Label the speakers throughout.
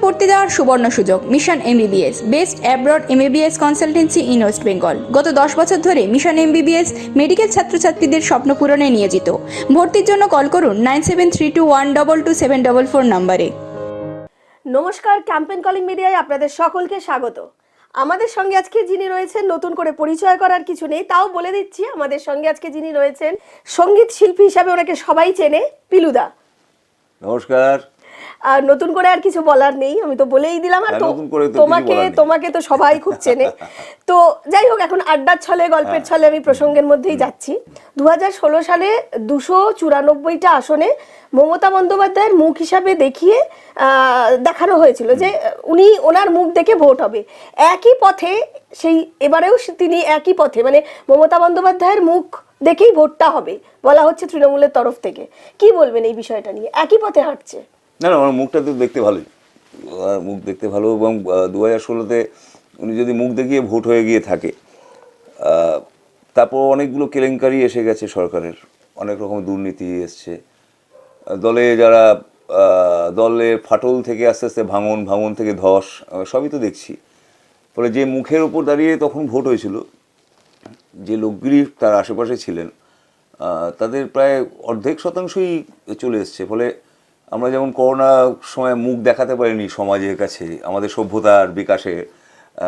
Speaker 1: পড়তে যাওয়ার সুবর্ণ সুযোগ। Mission MBBS, best abroad MBBS consultancy in West Bengal. গত 10 বছর ধরে মিশন এমবিবিএস মেডিকেল ছাত্রছাত্রীদের স্বপ্ন পূরণে নিয়োজিত। ভর্তির জন্য কল করুন 9732122744 নম্বরে।
Speaker 2: নমস্কার, ক্যাম্পেইন কলিং মিডিয়ায় আপনাদের সকলকে স্বাগত। আমাদের সঙ্গে আজকে যিনি রয়েছেন, নতুন করে পরিচয় করার কিছু নেই, তাও বলে দিচ্ছি, আমাদের সঙ্গে আজকে যিনি রয়েছেন সঙ্গীত শিল্পী হিসাবে ওনাকে সবাই চেনে, পিলুদা।
Speaker 3: নমস্কার।
Speaker 2: আর নতুন করে আর কিছু বলার নেই, আমি তো বলেই দিলাম। আর তোমাকে তো সবাই খুব চেনে। তো যাই হোক, এখন আড্ডার ছলে, গল্পের ছলে আমি প্রসঙ্গের মধ্যেই যাচ্ছি। 2016 সালে 294টা আসনে মমতা বন্দ্যোপাধ্যায়ের মুখ হিসাবে দেখিয়ে দেখানো হয়েছিল যে ওনার মুখ দেখে ভোট হবে। একই পথে এবারেও তিনি একই পথে, মানে মমতা বন্দ্যোপাধ্যায়ের মুখ দেখেই ভোটটা হবে বলা হচ্ছে তৃণমূলের তরফ থেকে। কি বলবেন এই বিষয়টা নিয়ে? একই পথে হাঁটছে।
Speaker 3: না, আমার মুখটা তো দেখতে ভালোই, মুখ দেখতে ভালো। এবং 2016-তে উনি যদি মুখ দেখিয়ে ভোট হয়ে গিয়ে থাকে, তারপর অনেকগুলো কেলেঙ্কারি এসে গেছে সরকারের, অনেক রকম দুর্নীতি এসছে দলে ফাটল থেকে আস্তে আস্তে ভাঙন থেকে ধস, সবই তো দেখছি। ফলে যে মুখের ওপর দাঁড়িয়ে তখন ভোট হয়েছিল, যে লোকগুলি তার আশেপাশে ছিলেন তাদের প্রায় অর্ধেক শতাংশই চলে এসছে। ফলে আমরা যেমন করোনার সময় মুখ দেখাতে পারিনি সমাজের কাছে, আমাদের সভ্যতার বিকাশে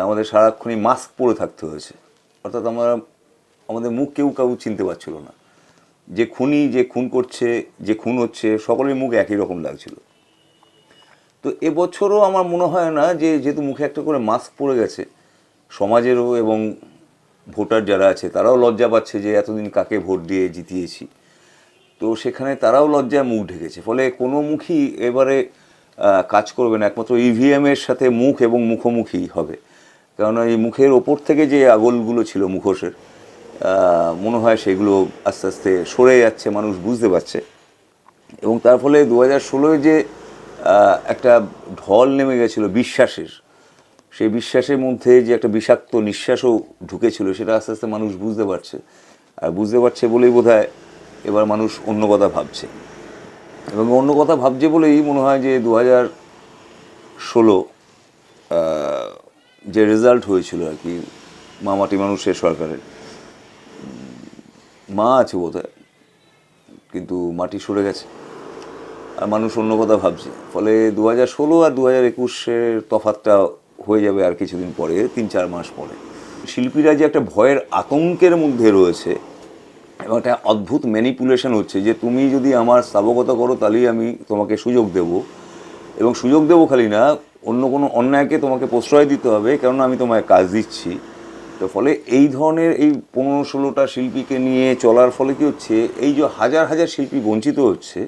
Speaker 3: আমাদের সারাক্ষণই মাস্ক পরে থাকতে হয়েছে। অর্থাৎ আমাদের মুখ কেউ চিনতে পারছিল না। যে খুন করছে, যে খুন হচ্ছে, সকলের মুখ একই রকম লাগছিল। তো এবছরও আমার মনে হয় না যেহেতু মুখে একটা করে মাস্ক পরে গেছে, সমাজেরও এবং ভোটার যারা আছে তারাও লজ্জা পাচ্ছে যে এতদিন কাকে ভোট দিয়ে জিতিয়েছি। তো সেখানে তারাও লজ্জায় মুখ ঢেকেছে। ফলে কোনো মুখই এবারে কাজ করবে না, একমাত্র ইভিএমের সাথে মুখ এবং মুখোমুখি হবে। কেননা এই মুখের ওপর থেকে যে আগলগুলো ছিল মুখোশের, মনে হয় সেগুলো আস্তে আস্তে সরে যাচ্ছে, মানুষ বুঝতে পারছে। এবং তার ফলে 2016 যে একটা ঢল নেমে গেছিলো বিশ্বাসের, সেই বিশ্বাসের মধ্যে যে একটা বিষাক্ত নিঃশ্বাসও ঢুকেছিল, সেটা আস্তে আস্তে মানুষ বুঝতে পারছে। আর বুঝতে পারছে বলেই বোধহয় এবার মানুষ অন্য কথা ভাবছে। এবং অন্য কথা ভাবছে বলেই মনে হয় যে 2016 যে রেজাল্ট হয়েছিল আর কি, মাটি মানুষের সরকারের, মা আছে বোধহয়, কিন্তু মাটি সরে গেছে আর মানুষ অন্য কথা ভাবছে। ফলে 2016 আর 2021-এর তফাৎটা হয়ে যাবে আর কিছুদিন পরে, 3-4 মাস পরে। শিল্পীরা যে একটা ভয়ের আতঙ্কের মধ্যে রয়েছে এবং একটা অদ্ভুত ম্যানিপুলেশন হচ্ছে যে তুমি যদি আমার স্থাবকতা করো তাহলেই আমি তোমাকে সুযোগ দেব, এবং সুযোগ দেবো খালি না, অন্য কোনো অন্যায়কে তোমাকে প্রশ্রয় দিতে হবে, কেননা আমি তোমায় কাজ দিচ্ছি। তো ফলে এই ধরনের এই 15-16টা শিল্পীকে নিয়ে চলার ফলে কী হচ্ছে, এই যে হাজার হাজার শিল্পী বঞ্চিত হচ্ছে,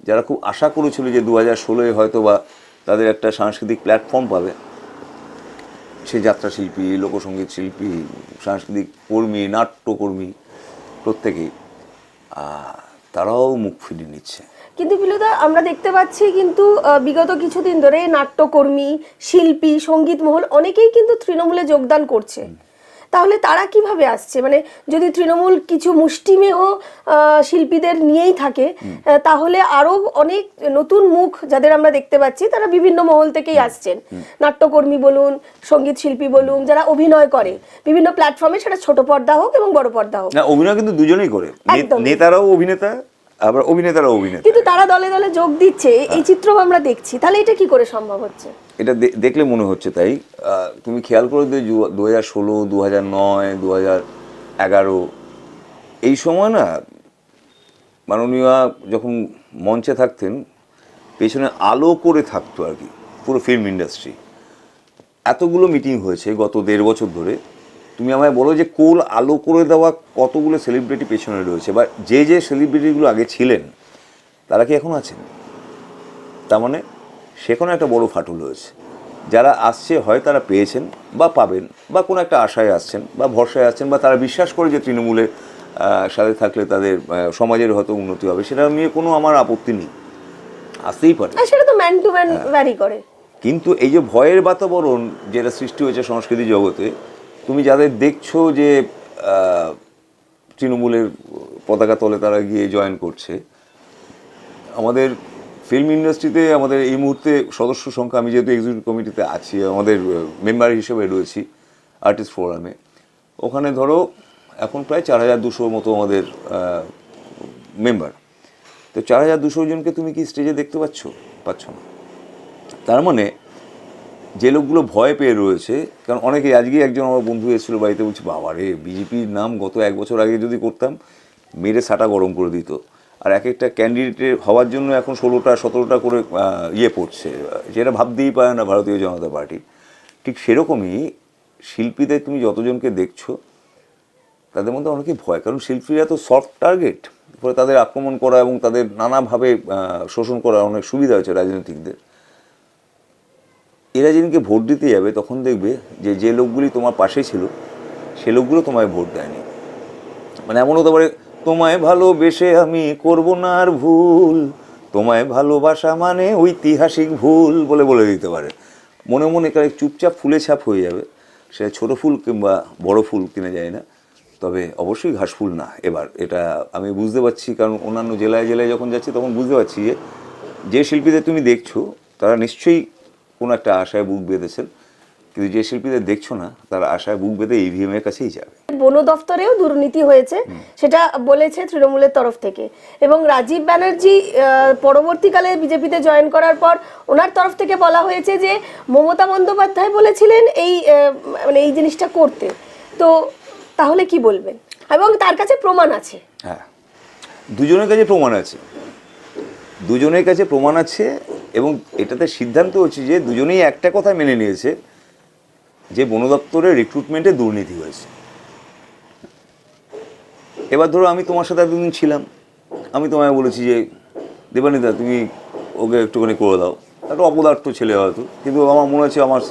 Speaker 3: যারা খুব আশা করেছিল যে 2016-এ হয়তো বা তাদের একটা সাংস্কৃতিক প্ল্যাটফর্ম পাবে। সে যাত্রা শিল্পী, লোকসঙ্গীত শিল্পী, সাংস্কৃতিক কর্মী, নাট্যকর্মী, প্রত্যেকেই তারাও মুখ ফিরিয়ে নিচ্ছে।
Speaker 2: কিন্তু পিলুদা, আমরা দেখতে পাচ্ছি কিন্তু বিগত কিছুদিন ধরে নাট্যকর্মী, শিল্পী, সঙ্গীত মহল অনেকেই কিন্তু তৃণমূলে যোগদান করছে। তাহলে তারা কিভাবে আসছে? মানে যদি তৃণমূল কিছু মুষ্টিমেয় শিল্পীদের নিয়েই থাকে, তাহলে আরো অনেক নতুন মুখ যাদের আমরা দেখতে পাচ্ছি, তারা বিভিন্ন মহল থেকেই আসছেন। নাট্যকর্মী বলুন, সঙ্গীত শিল্পী বলুন, যারা অভিনয় করে বিভিন্ন প্ল্যাটফর্মে, সেটা ছোট পর্দা হোক এবং বড় পর্দা হোক।
Speaker 3: না, অভিনয় কিন্তু দুজনেই করে, নেতারাও অভিনেতা আবার অভিনেতারাও অভিনেতা,
Speaker 2: কিন্তু তারা দলে দলে যোগ দিচ্ছে, এই চিত্র আমরা দেখছি। তাহলে এটা কি করে সম্ভব হচ্ছে?
Speaker 3: এটা দেখলে মনে হচ্ছে তাই। তুমি খেয়াল করে 2016, 2009, 2011 এই সময় না, মাননীয় যখন মঞ্চে থাকতেন, পেছনে আলো করে থাকতো আর কি পুরো ফিল্ম ইন্ডাস্ট্রি। এতগুলো মিটিং হয়েছে গত 1.5 বছর ধরে। তুমি আমায় বলো যে কোল আলো করে দেওয়া কতগুলো সেলিব্রিটি পেছনে রয়েছে, বা যে সেলিব্রিটিগুলো আগে ছিলেন তারা কি এখন আছেন? তার মানে সেখানে একটা বড় ফাটল হয়েছে। যারা আসছে হয় তারা পেয়েছেন বা পাবেন, বা কোনো একটা আশায় আসছেন বা ভরসায় আসছেন, বা তারা বিশ্বাস করে যে তৃণমূলের সাথে থাকলে তাদের সমাজের হয়তো উন্নতি হবে। সেটা নিয়ে কোনো আমার আপত্তি নেই, আসতেই পারে,
Speaker 2: সেটা তো ম্যান টু ম্যান ভ্যারি করে।
Speaker 3: কিন্তু এই যে ভয়ের বাতাবরণ যেটা সৃষ্টি হয়েছে সংস্কৃতি জগতে, তুমি যাদের দেখছো যে তৃণমূলের পতাকা তলে তারা গিয়ে জয়েন করছে, আমাদের ফিল্ম ইন্ডাস্ট্রিতে আমাদের এই মুহূর্তে সদস্য সংখ্যা, আমি যেহেতু এক্সিকিউটিভ কমিটিতে আছি, আমাদের মেম্বার হিসেবে রয়েছি আর্টিস্ট ফোরামে, ওখানে ধরো এখন প্রায় 4200 মতো আমাদের মেম্বার। তো 4200 জনকে তুমি কি স্টেজে দেখতে পাচ্ছ না। তার মানে যে লোকগুলো ভয় পেয়ে রয়েছে, কারণ অনেকে, আজকে একজন আমার বন্ধু এসেছিলো বাড়িতে, বলছে বাবা রে, বিজেপির নাম গত 1 বছর আগে যদি করতাম মেরে সাটা গরম করে দিত, আর এক একটা ক্যান্ডিডেটের হওয়ার জন্য এখন 16টা 17টা করে পড়ছে, যেটা ভাবতেই পারে না ভারতীয় জনতা পার্টি। ঠিক সেরকমই শিল্পীদের তুমি যতজনকে দেখছো তাদের মধ্যে অনেকেই ভয়, কারণ শিল্পীরা তো সফট টার্গেট, ফলে তাদের আক্রমণ করা এবং তাদের নানাভাবে শোষণ করা অনেক সুবিধা হয়েছে রাজনীতিকদের। এরা যেদিনকে ভোট দিতে যাবে তখন দেখবে যে লোকগুলি তোমার পাশে ছিল সে লোকগুলো তোমায় ভোট দেয়নি। মানে এমন হতে পারে, তোমায় ভালোবেসে আমি করব না আর ভুল, তোমায় ভালোবাসা মানে ঐতিহাসিক ভুল বলে দিতে পারে। মনে মনে চুপচাপ ফুলে ছাপ হয়ে যাবে, সেটা ছোটো ফুল কিংবা বড় ফুল কিনে যায় না, তবে অবশ্যই ঘাস ফুল না। এবার এটা আমি বুঝতে পারছি, কারণ অন্যান্য জেলায় যখন যাচ্ছি তখন বুঝতে পারছি যে শিল্পীদের তুমি দেখছো তারা নিশ্চয়ই কোনো একটা আশায় বুক বেঁধেছেন, কিন্তু যে শিল্পীদের দেখছো না তারা আশায় বুক বেঁধে ইভিএম এর কাছেই যাবে।
Speaker 2: বন দফতরেও দুর্নীতি হয়েছে, সেটা বলেছে তৃণমূলের তরফ থেকে, এবং রাজীব ব্যানার্জি পরবর্তীকালে বিজেপিতে জয়েন করার পর ওনার তরফ থেকে বলা হয়েছে যে মমতা বন্দ্যোপাধ্যায় বলেছিলেন এই জিনিসটা করতে। তো তাহলে কি বলবেন? এবং তার কাছে প্রমাণ আছে।
Speaker 3: হ্যাঁ, দুজনের কাছে প্রমাণ আছে, এবং এটাতে সিদ্ধান্ত হচ্ছে যে দুজনেই একটা কথা মেনে নিয়েছে যে বন দপ্তরের রিক্রুটমেন্টে দুর্নীতি হয়েছে। এবার ধরো আমি তোমার সাথে এতদিন ছিলাম, আমি তোমায় বলেছি যে দেবানিদা তুমি ওকে একটুখানি করে দাও, একটা অপদার্থ ছেলে হয়তো, কিন্তু আমার মনে হচ্ছে আমার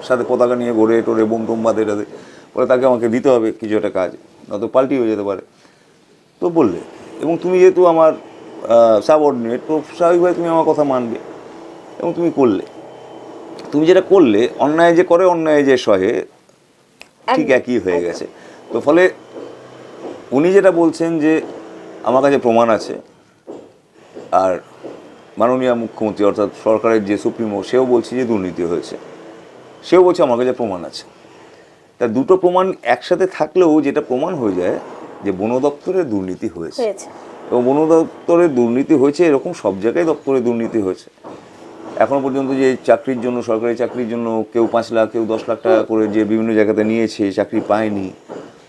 Speaker 3: সাথে পতাকা নিয়ে ঘোরে টোরে বোম টোম বাঁধে টাতে, বলে তাকে আমাকে দিতে হবে কিছু একটা কাজ, নয়তো পাল্টি হয়ে যেতে পারে। তো বললে, এবং তুমি যেহেতু আমার সাবঅর্ডিনেট, তো স্বাভাবিকভাবে তুমি আমার কথা মানবে, এবং তুমি করলে। তুমি যেটা করলে, অন্যায় যে করে অন্যায় যে সহে, ঠিক একই হয়ে গেছে। তো ফলে উনি যেটা বলছেন যে আমার কাছে প্রমাণ আছে, আর মাননীয় মুখ্যমন্ত্রী অর্থাৎ সরকারের যে সুপ্রিমো সেও বলছে যে দুর্নীতি হয়েছে, সেও বলছে আমার কাছে প্রমাণ আছে। তা দুটো প্রমাণ একসাথে থাকলেও যেটা প্রমাণ হয়ে যায় যে বন দপ্তরে দুর্নীতি হয়েছে, এবং বন দপ্তরে দুর্নীতি হয়েছে, এরকম সব জায়গায় দপ্তরে দুর্নীতি হয়েছে। এখনো পর্যন্ত যে চাকরির জন্য, সরকারি চাকরির জন্য কেউ 5 লাখ কেউ 10 লাখ টাকা করে যে বিভিন্ন জায়গাতে নিয়েছে, চাকরি পায়নি,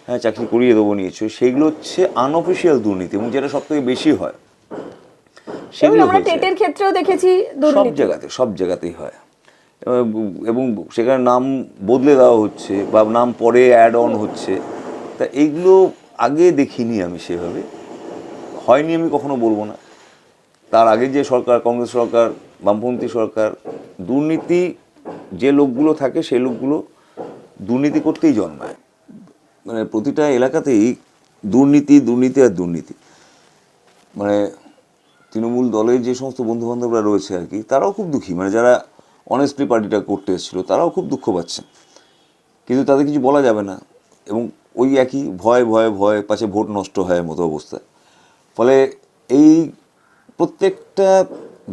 Speaker 3: হ্যাঁ চাকরি করিয়ে দেবো নিয়েছে, সেইগুলো হচ্ছে আনঅফিসিয়াল দুর্নীতি, এবং যেটা সব থেকে বেশি হয় সেগুলো
Speaker 2: আমরা টেটের ক্ষেত্রেও দেখেছি
Speaker 3: সব জায়গাতেই হয়, এবং সেখানে নাম বদলে দেওয়া হচ্ছে বা নাম পরে অ্যাড অন হচ্ছে। তা এইগুলো আগে দেখিনি আমি, সেভাবে হয়নি আমি কখনো বলবো না। তার আগে যে সরকার, কংগ্রেস সরকার, বামপন্থী সরকার, দুর্নীতি যে লোকগুলো থাকে সেই লোকগুলো দুর্নীতি করতেই জন্মায়। মানে প্রতিটা এলাকাতেই দুর্নীতি আর দুর্নীতি। মানে তৃণমূল দলের যে সমস্ত বন্ধুবান্ধবরা রয়েছে আর কি, তারাও খুব দুঃখী, মানে যারা অনেস্টলি পার্টিটা করতে এসেছিলো তারাও খুব দুঃখ পাচ্ছেন, কিন্তু তাদের কিছু বলা যাবে না, এবং ওই একই ভয় পাছে ভোট নষ্ট হয় মতো অবস্থা। ফলে এই প্রত্যেকটা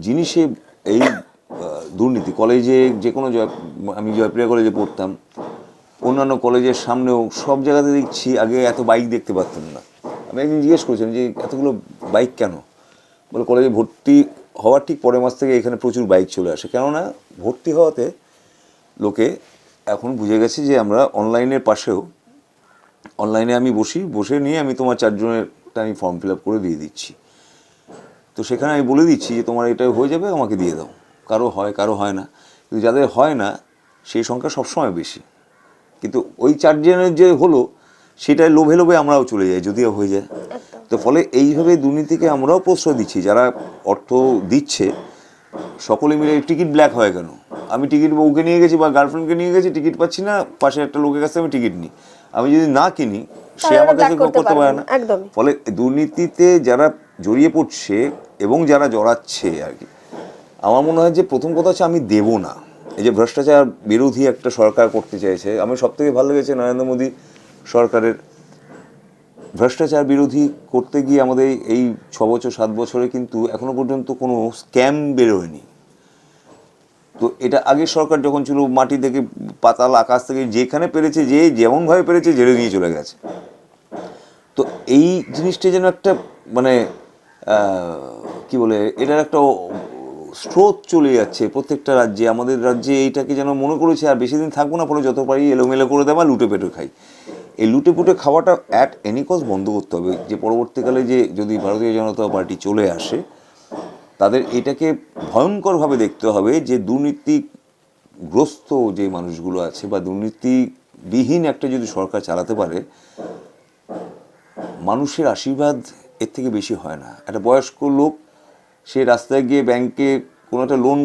Speaker 3: জিনিসে এই দুর্নীতি, কলেজে যে কোনো আমি জয়প্রিয়া কলেজে পড়তাম, অন্যান্য কলেজের সামনেও সব জায়গাতে দেখছি আগে এত বাইক দেখতে পারতাম না। আমি একদিন জিজ্ঞেস করেছিলাম যে এতগুলো বাইক কেন, বলে কলেজে ভর্তি হওয়ার ঠিক পরের মাস থেকে এখানে প্রচুর বাইক চলে আসে, কেননা ভর্তি হওয়াতে লোকে এখন বুঝে গেছে যে আমরা অনলাইনের পাশেও, অনলাইনে আমি বসে নিয়ে আমি তোমার 4 জনেরটা আমি ফর্ম ফিল আপ করে দিয়ে দিচ্ছি। তো সেখানে আমি বলে দিচ্ছি যে তোমার এটা হয়ে যাবে, আমাকে দিয়ে দাও। কারো হয় না, কিন্তু যাদের হয় না সেই সংখ্যা সবসময় বেশি। কিন্তু ওই 4 জনের যে হলো সেটাই লোভে আমরাও চলে যাই যদিও হয়ে যায়। তো ফলে এইভাবে দুর্নীতিকে আমরাও প্রশ্রয় দিচ্ছি, যারা অর্থ দিচ্ছে সকলে মিলে। টিকিট ব্ল্যাক হয় কেন? আমি টিকিট বউকে নিয়ে গেছি বা গার্লফ্রেন্ডকে নিয়ে গেছি, টিকিট পাচ্ছি না, পাশে একটা লোকের কাছে আমি টিকিট নিই, আমি যদি না কিনি সে আমার কাছে করতে পারে না। ফলে দুর্নীতিতে যারা জড়িয়ে পড়ছে এবং যারা জড়াচ্ছে আর কি, আমার মনে হয় যে প্রথম কথা হচ্ছে আমি দেব না। এই যে ভ্রষ্টাচার বিরোধী একটা সরকার করতে চাইছে, আমি সব থেকে ভালো লেগেছে নরেন্দ্র মোদী সরকারের ভ্রষ্টাচার বিরোধী করতে গিয়ে আমাদের এই 6 বছর 7 বছরে কিন্তু এখনো পর্যন্ত কোনো স্ক্যাম বেরোয়নি। তো এটা আগের সরকার যখন ছিল, মাটি থেকে পাতাল আকাশ থেকে যেখানে পেরেছে, যে যেমনভাবে পেরেছে ঝেড়ে নিয়ে চলে গেছে। তো এই জিনিসটা যেন একটা মানে কি বলে, এটার একটা স্রোত চলে যাচ্ছে প্রত্যেকটা রাজ্যে। আমাদের রাজ্যে এইটাকে যেন মনে করেছে আর বেশি দিন থাকবো না, পরে যত পারি এলোমেলো করে দেওয়া, লুটে পেটে খাই। এই লুটে পুটে খাওয়াটা অ্যাট এনি কস্ট বন্ধ করতে হবে। যে পরবর্তীকালে যে যদি ভারতীয় জনতা পার্টি চলে আসে, তাদের এটাকে ভয়ঙ্করভাবে দেখতে হবে যে দুর্নীতিগ্রস্ত যে মানুষগুলো আছে বা দুর্নীতিবিহীন একটা যদি সরকার চালাতে পারে, মানুষের আশীর্বাদ এর থেকে বেশি হয় না। একটা বয়স্ক লোক, সে রাস্তায় গিয়ে ব্যাংকে কোনো একটা লোন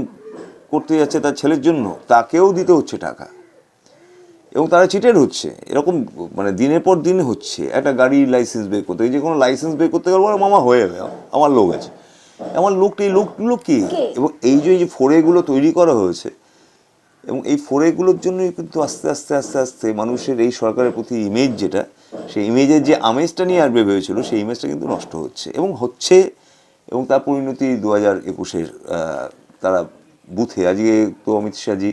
Speaker 3: করতে যাচ্ছে তার ছেলের জন্য, তাকেও দিতে হচ্ছে টাকা, এবং তারা চিটেড হচ্ছে। এরকম মানে দিনের পর দিন হচ্ছে। একটা গাড়ির লাইসেন্স বের করতে, যে কোনো লাইসেন্স বের করতে গেলে বলে মামা হয়ে যাবে, আমার লোক আছে। আমার লোকটা, এই লোকগুলো কি? এবং এই যে ফোরেগুলো তৈরি করা হয়েছে, এবং এই ফোরেগুলোর জন্যই কিন্তু আস্তে আস্তে আস্তে আস্তে মানুষের এই সরকারের প্রতি ইমেজ, যেটা সেই ইমেজের যে আমেজটা নিয়ে আসবে ভেবেছিল, সেই ইমেজটা কিন্তু নষ্ট হচ্ছে এবং হচ্ছে। এবং তার পরিণতি 2021-এর তারা বুথে, আজকে তো অমিত শাহজি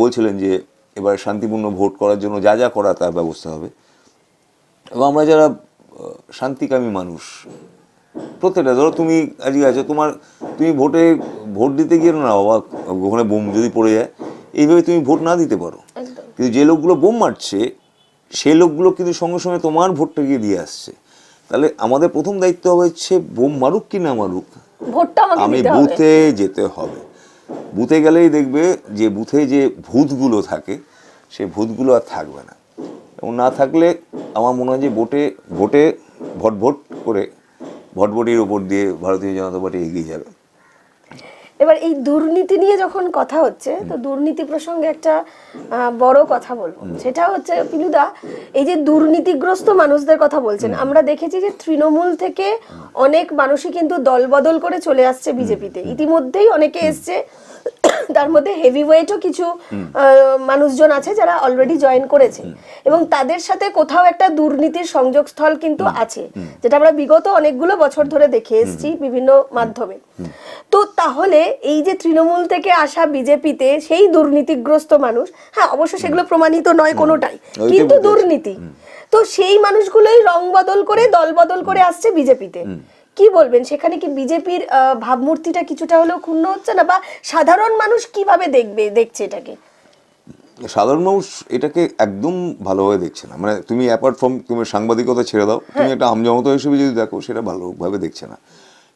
Speaker 3: বলছিলেন যে এবার শান্তিপূর্ণ ভোট করার জন্য যা যা করা তার ব্যবস্থা হবে। এবং আমরা যারা শান্তিকামী মানুষ, প্রত্যেকটা, ধরো তুমি আজকে আছো, তুমি ভোট দিতে গিয়ে না বাবা, ওখানে বোম যদি পড়ে যায়, এইভাবে তুমি ভোট না দিতে পারো। কিন্তু যে লোকগুলো বোম মারছে, সেই লোকগুলো কিন্তু সঙ্গে সঙ্গে তোমার ভোটটা গিয়ে দিয়ে আসছে। তাহলে আমাদের প্রথম দায়িত্ব হচ্ছে বোম মারুক কি না মারুক, আমি বুথে যেতে হবে। বুথে গেলেই দেখবে যে বুথে যে ভূতগুলো থাকে, সেই ভূতগুলো আর থাকবে না। এবং না থাকলে আমার মনে হয় যে ভোটে ভোট করে ভটভটির উপর দিয়ে ভারতীয় জনতা পার্টি এগিয়ে যাবে।
Speaker 2: এবার এই দুর্নীতি নিয়ে যখন কথা হচ্ছে, তো দুর্নীতি প্রসঙ্গে একটা বড় কথা বলবো, সেটা হচ্ছে পিলুদা, এই যে দুর্নীতিগ্রস্ত মানুষদের কথা বলছেন, আমরা দেখেছি যে তৃণমূল থেকে অনেক মানুষই কিন্তু দলবদল করে চলে আসছে বিজেপিতে। ইতিমধ্যেই অনেকে এসছে, তার মধ্যে হেভিওয়েটও কিছু মানুষজন আছে যারা অলরেডি জয়েন করেছে, এবং তাদের সাথে কোথাও একটা দুর্নীতির সংযোগস্থল কিন্তু আছে, যেটা আমরা বিগত অনেকগুলো বছর ধরে দেখে এসেছি বিভিন্ন মাধ্যমে। তো তাহলে এই যে তৃণমূল থেকে আসা বিজেপিতে সেই দুর্নীতিগ্রস্ত মানুষ, হ্যাঁ অবশ্য সেগুলো প্রমাণিত নয় কোনোটাই, কিন্তু দুর্নীতি, তো সেই মানুষগুলোই রং বদল করে দল বদল করে আসছে বিজেপিতে। কি বলবেন, সেখানে কি বিজেপির ভাবমূর্তিটা কিছুটা হলেও ক্ষুণ্ণ হচ্ছে না, বা সাধারণ মানুষ কিভাবে দেখছে এটাকে?
Speaker 3: সাধারণ মানুষ এটাকে একদম ভালোভাবে দেখছে না। মানে তুমি অ্যাপার্ট ফ্রম তুমি সাংবাদিকতা ছেড়ে দাও, তুমি একটা আমজনতা হিসেবে যদি দেখো, সেটা ভালোভাবে দেখছে না।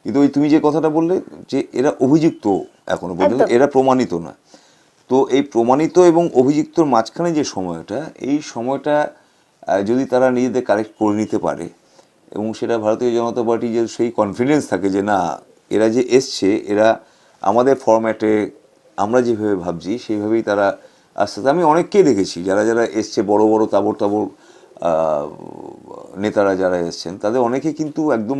Speaker 3: কিন্তু ওই তুমি যে কথাটা বললে যে এরা অভিযুক্ত, এখনো পর্যন্ত এরা প্রমাণিত না। তো এই প্রমাণিত এবং অভিযুক্তর মাঝখানে যে সময়টা, এই সময়টা যদি তারা নিজেদের কারেক্ট করে নিতে পারে, এবং সেটা ভারতীয় জনতা পার্টি যে সেই কনফিডেন্স থাকে যে না, এরা যে এসছে, এরা আমাদের ফরম্যাটে আমরা যেভাবে ভাবছি সেইভাবেই তারা আস্তে আস্তে, আমি অনেককেই দেখেছি যারা যারা এসছে, বড় বড় তাবড় নেতারা যারা এসছেন, তাদের অনেকে কিন্তু একদম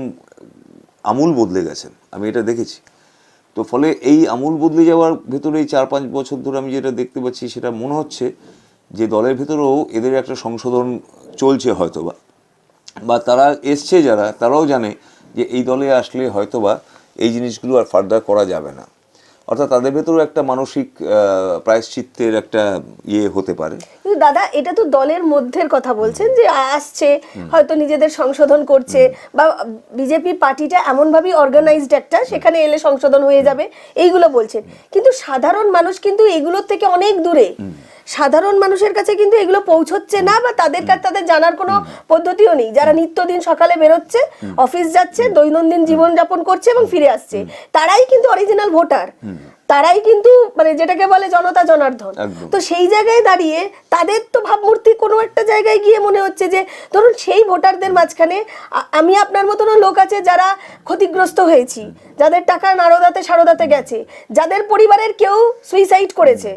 Speaker 3: আমূল বদলে গেছেন, আমি এটা দেখেছি। তো ফলে এই আমূল বদলে যাওয়ার ভেতরে এই 4-5 বছর ধরে আমি যেটা দেখতে পাচ্ছি, সেটা মনে হচ্ছে যে দলের ভেতরেও এদের একটা সংশোধন চলছে হয়তোবা, বা তারা এসছে যারা, তারাও জানে যে এই দলে আসলে হয়তোবা এই জিনিসগুলো আর ফার্দার করা যাবে না। অর্থাৎ তাদের ভেতরেও একটা মানসিক প্রায়শ্চিত্তের একটা হতে পারে।
Speaker 2: দাদা, এটা তো দলের মধ্যের কথা বলছেন, যে আসছে হয়তো নিজেদের সংশোধন করছে, বা বিজেপি পার্টিটা এমনভাবেই অর্গানাইজড একটা, সেখানে এলে সংশোধন হয়ে যাবে, এইগুলো বলছেন। কিন্তু সাধারণ মানুষ কিন্তু এগুলোর থেকে অনেক দূরে। সাধারণ মানুষের কাছে কিন্তু এগুলো পৌঁছচ্ছে না, বা তাদের জানার কোনো পদ্ধতিও নেই। যারা নিত্যদিন সকালে বেরোচ্ছে, অফিস যাচ্ছে, দৈনন্দিন জীবনযাপন করছে এবং ফিরে আসছে, তারাই কিন্তু অরিজিনাল ভোটার, তারাই কিন্তু মানে যেটাকে বলে জনতা জনার্দন। তো সেই জায়গায় দাঁড়িয়ে তাদের তো ভাবমূর্তি কোনো একটা জায়গায় গিয়ে মনে হচ্ছে যে, ধরুন সেই ভোটারদের মাঝখানে আমি আপনার মতনও লোক আছে যারা ক্ষতিগ্রস্ত হয়েছি, যাদের টাকা নারদাতে সারদাতে গেছে, যাদের পরিবারের কেউ সুইসাইড করেছে,